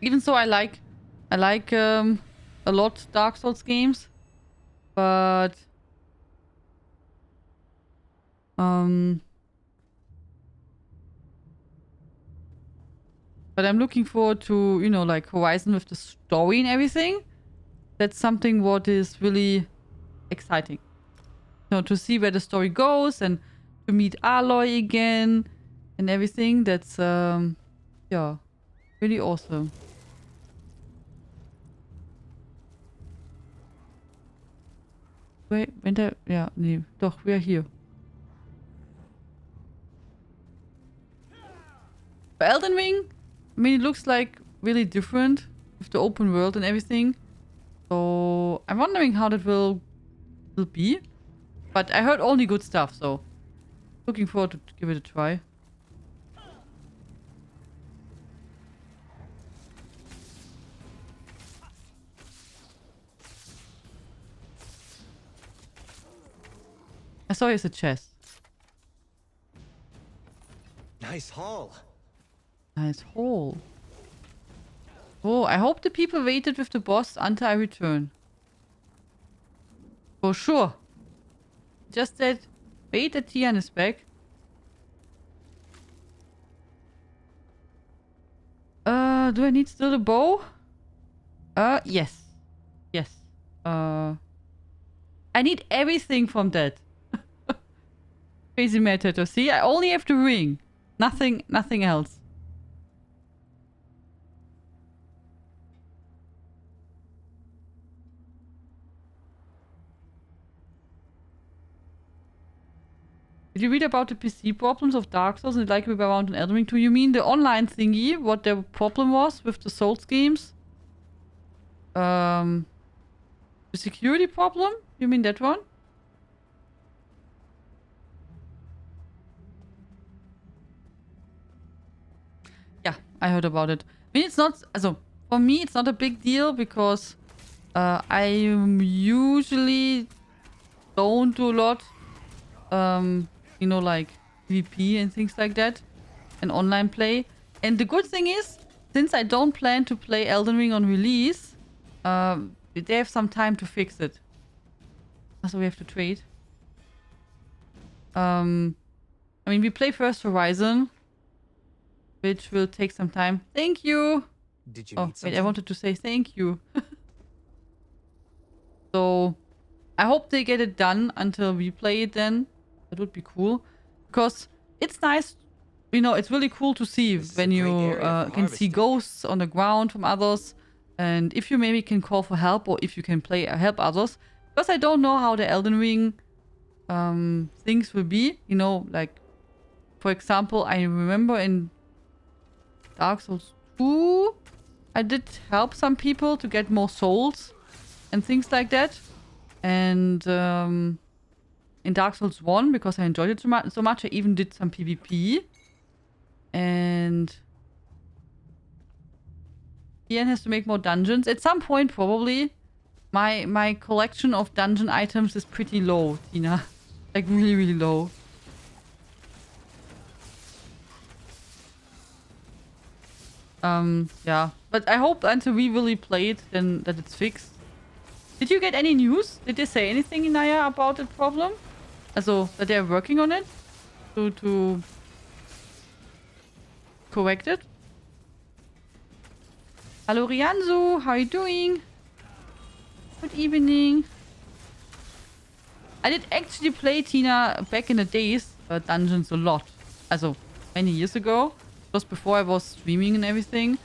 Even so, I like a lot Dark Souls games. But... But I'm looking forward to, you know, like Horizon with the story and everything. That's something what is really exciting. You know, to see where the story goes and to meet Aloy again and everything. That's, yeah, really awesome. Wait, yeah, nee, doch, we are here. For Elden Ring, I mean, it looks like really different with the open world and everything. So I'm wondering how that will be. But I heard only good stuff, so looking forward to give it a try. I saw it's a chest. Nice haul. Nice hole. Oh, I hope the people waited with the boss until I return. For sure. Just said, wait that Tian is back. Do I need still the bow? Yes. Yes. I need everything from that. Crazy Meditator. See, I only have the ring. Nothing else. Did you read about the PC problems of Dark Souls and like we were around in Elden Ring 2? You mean the online thingy? What the problem was with the Souls games? The security problem? You mean that one? Yeah, I heard about it. I mean, it's not... Also, for me, it's not a big deal because I usually don't do a lot. You know, like PvP and things like that. And online play. And the good thing is, since I don't plan to play Elden Ring on release, they have some time to fix it. So we have to trade. I mean, we play first Horizon, which will take some time. Thank you! Did you Oh, need wait, something? I wanted to say thank you. So, I hope they get it done until we play it then. That would be cool. Because it's nice, you know, it's really cool to see This is when a great you area for can see harvesting. ghosts on the ground from others. And if you maybe can call for help or if you can play help others. Because I don't know how the Elden Ring things will be. You know, like, for example, I remember in Dark Souls 2, I did help some people to get more souls and things like that. And in Dark Souls 1, because I enjoyed it so much, I even did some PvP. And Ian has to make more dungeons. At some point, probably. My collection of dungeon items is pretty low, Tina. Like, really, really low. Yeah. But I hope until we really play it, then that it's fixed. Did you get any news? Did they say anything, Inaya, about the problem? Also, that they're working on it? To correct it? Hello, Rianzu. How are you doing? Good evening. I did actually play, Tina, back in the days, dungeons a lot. Also, many years ago. Just before I was streaming and everything.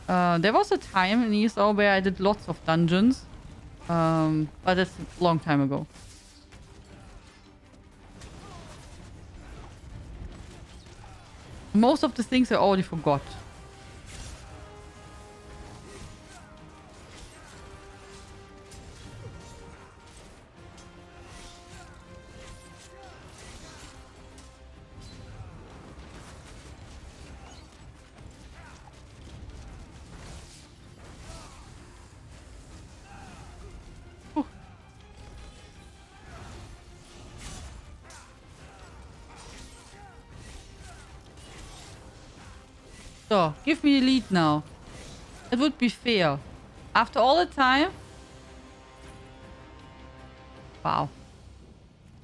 There was a time in ESO where I did lots of dungeons. But that's a long time ago. Most of the things I already forgot. So, give me a lead now. It would be fair. After all the time... Wow.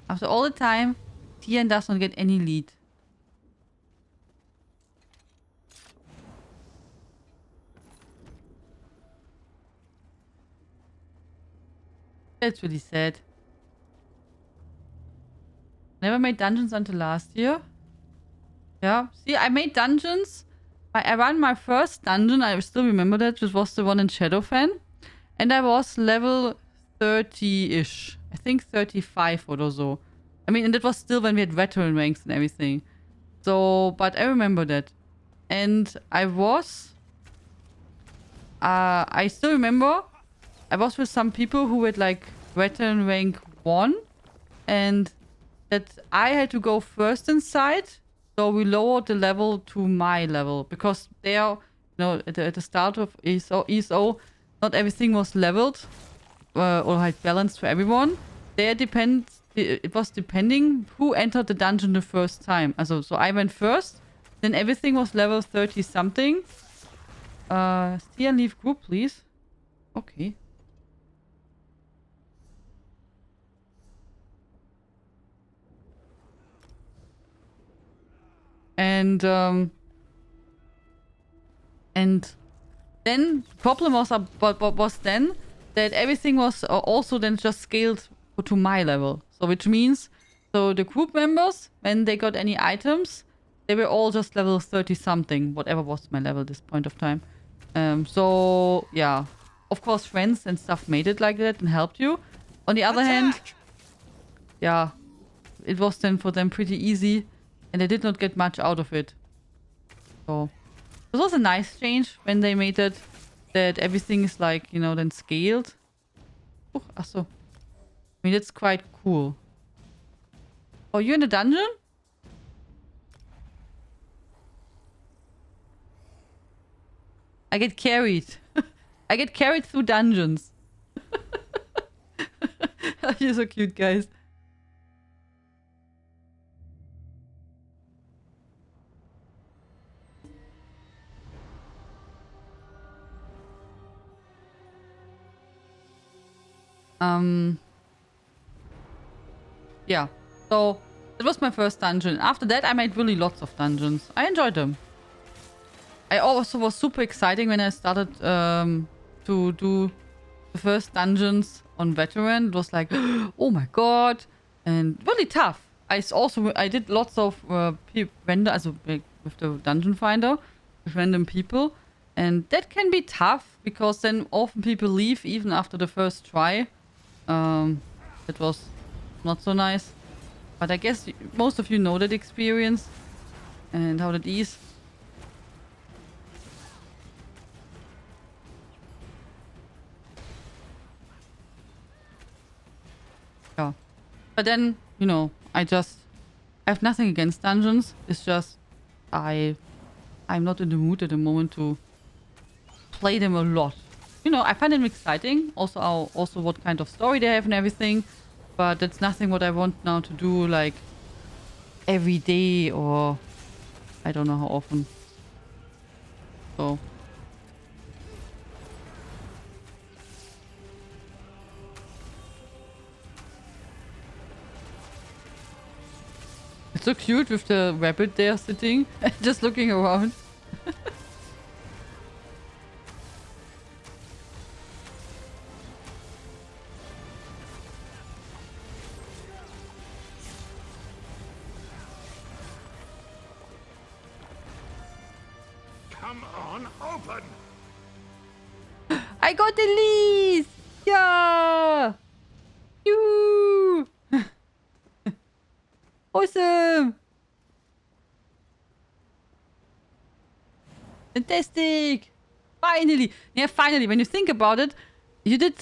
After all the time, Tian does not get any lead. That's really sad. Never made dungeons until last year. Yeah. See, I made dungeons. I ran my first dungeon, I still remember that, which was the one in Shadowfen. And I was level 30-ish. I think 35 or so. I mean, and that was still when we had veteran ranks and everything. So, but I remember that. And I was... I still remember I was with some people who had like veteran rank 1. And that I had to go first inside. So we lowered the level to my level because there, you know, at the start of ESO, not everything was leveled or like balanced for everyone. It was depending who entered the dungeon the first time. So I went first, then everything was level 30 something. Stay and leave group, please. Okay. And then the problem was then that everything was also then just scaled to my level. So which means, so the group members, when they got any items, they were all just level 30 something, whatever was my level at this point of time. So yeah, of course friends and stuff made it like that and helped you. On the other hand, yeah, it was then for them pretty easy. And I did not get much out of it. So, this was a nice change when they made it. That everything is like, you know, then scaled. Oh, achso. I mean, it's quite cool. Oh, you in the dungeon? I get carried. I get carried through dungeons. You're so cute, guys. Yeah, so that was my first dungeon. After that, I made really lots of dungeons. I enjoyed them. I also was super exciting when I started to do the first dungeons on veteran. It was like, oh my god, and really tough. I did lots of with the dungeon finder, with random people, and that can be tough because then often people leave even after the first try. It was not so nice. But I guess most of you know that experience and how that is. Yeah. But then, you know, I have nothing against dungeons. It's just I'm not in the mood at the moment to play them a lot. You know, I find them exciting. Also what kind of story they have and everything. But that's nothing what I want now to do like every day or I don't know how often. So. It's so cute with the rabbit there sitting, just looking around. Come on, open! I got the lease! Yeah! Yoo! Awesome! Fantastic! Finally! Yeah, finally. When you think about it, you did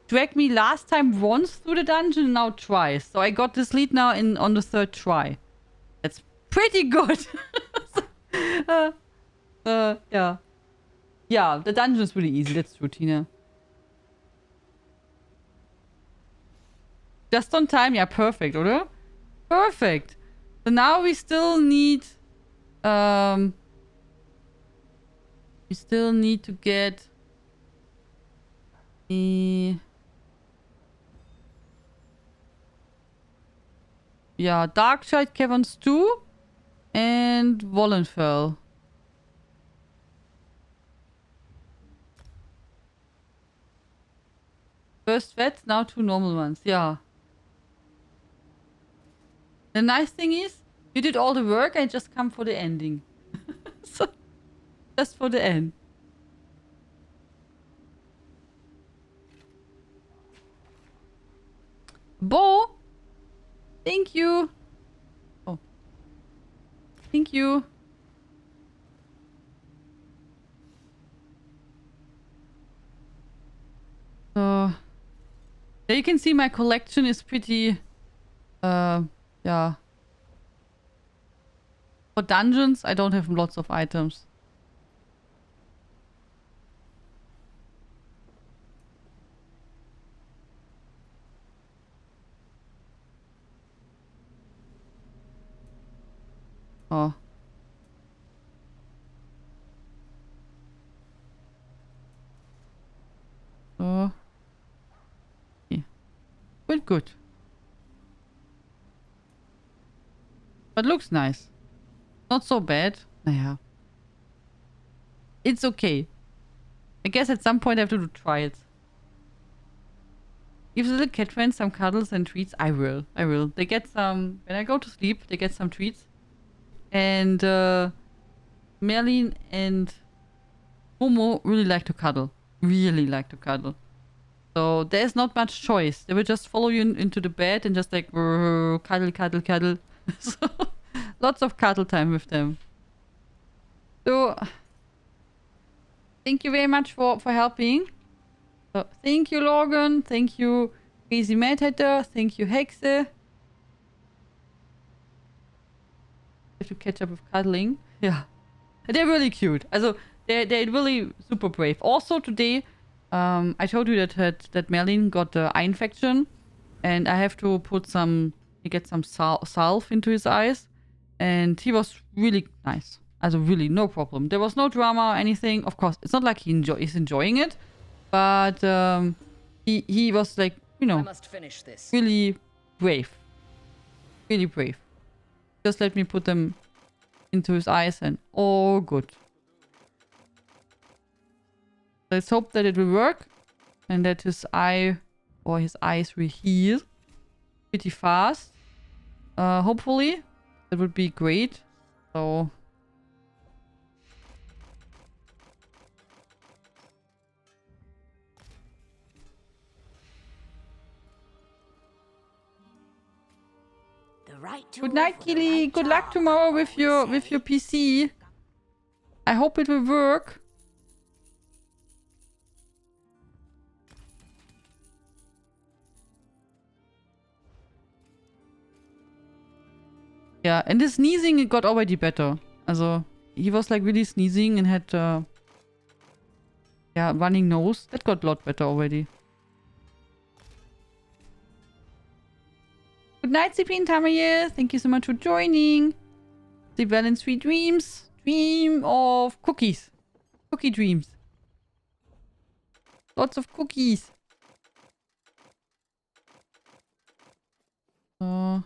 drag me last time once through the dungeon, now twice. So I got this lead now on the third try. That's pretty good. Yeah. Yeah, the dungeon is really easy. That's true, Tina. Just on time. Yeah, perfect, oder? Perfect. So now we still need... we still need to get... the... Yeah, Darkshide Caverns 2 and Wallenfell. First vet, now 2 normal ones. Yeah. The nice thing is, you did all the work and just come for the ending. So, just for the end. Bo! Thank you! Oh. Thank you. So... There you can see my collection is pretty... yeah. For dungeons, I don't have lots of items. Oh. So. Yeah. Good, good. But looks nice. Not so bad. Naja. It's okay. I guess at some point I have to try it. Give the little cat friends some cuddles and treats. I will. I will. They get some... When I go to sleep, they get some treats. And Merlin and Momo really like to cuddle. Really like to cuddle. So there's not much choice. They will just follow you into the bed and just like cuddle, cuddle, cuddle. So lots of cuddle time with them. So thank you very much for helping. So thank you, Logan. Thank you, Crazy Mad Hatter. Thank you, Hexe. Have to catch up with cuddling. Yeah. They're really cute. Also, they're really super brave. Also today, I told you that Merlin got the eye infection. And I have to put get some salve into his eyes. And he was really nice. Also really, no problem. There was no drama or anything. Of course, it's not like he's enjoying it. But he was like, you know, I must finish this. really brave. Really brave. Just let me put them into his eyes and all good. Let's hope that it will work. And that his eye or his eyes will heal pretty fast. Hopefully. That would be great. So... Good night, Kili. Good luck tomorrow with your PC. I hope it will work. Yeah, and the sneezing, it got already better. Also, he was like really sneezing and had yeah, running nose. That got a lot better already. Good night, CP and Tamaye. Thank you so much for joining. Sleep well and sweet dreams. Dream of cookies. Cookie dreams. Lots of cookies. So.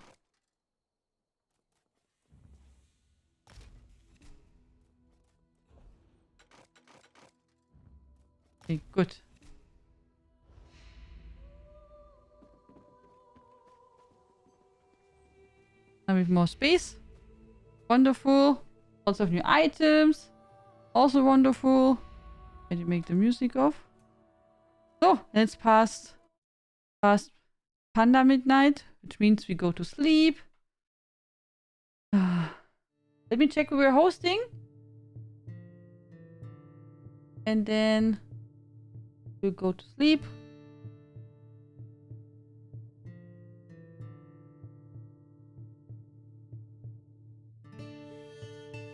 Okay, good. Now we have more space. Wonderful. Lots of new items. Also wonderful. Can you make the music off? So, and it's past Panda midnight, which means we go to sleep. Let me check who we're hosting. And then we'll go to sleep.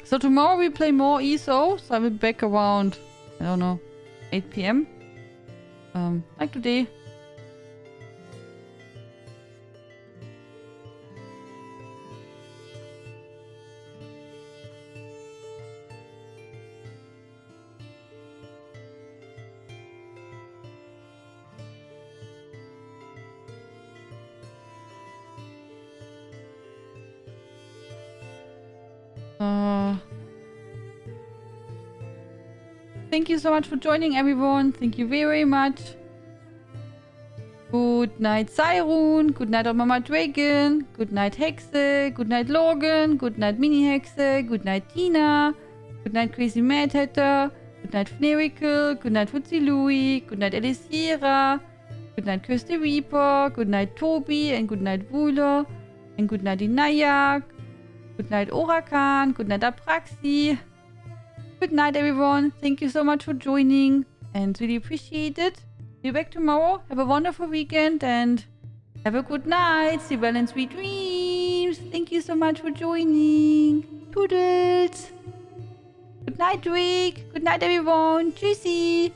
So tomorrow we play more ESO, so I will be back around, I don't know, 8 PM. Like today. Thank you so much for joining, everyone. Thank you very much. Good night, Cyrun. Good night, Mama Dragon. Good night, Hexe. Good night, Logan. Good night, Mini Hexe. Good night, Tina. Good night, Crazy Mad Hatter. Good night, Fnerical. Good night, Futsi Louie. Good night, Elisiera. Good night, Kirsty Reaper. Good night, Toby. And good night, Wooler. And good night, Inayak. Good night, Orakan. Good night, Apraxi. Good night, everyone. Thank you so much for joining and really appreciate it. Be back tomorrow. Have a wonderful weekend and have a good night. Sleep well and sweet dreams. Thank you so much for joining. Toodles. Good night, Rick. Good night, everyone. Tschüssi.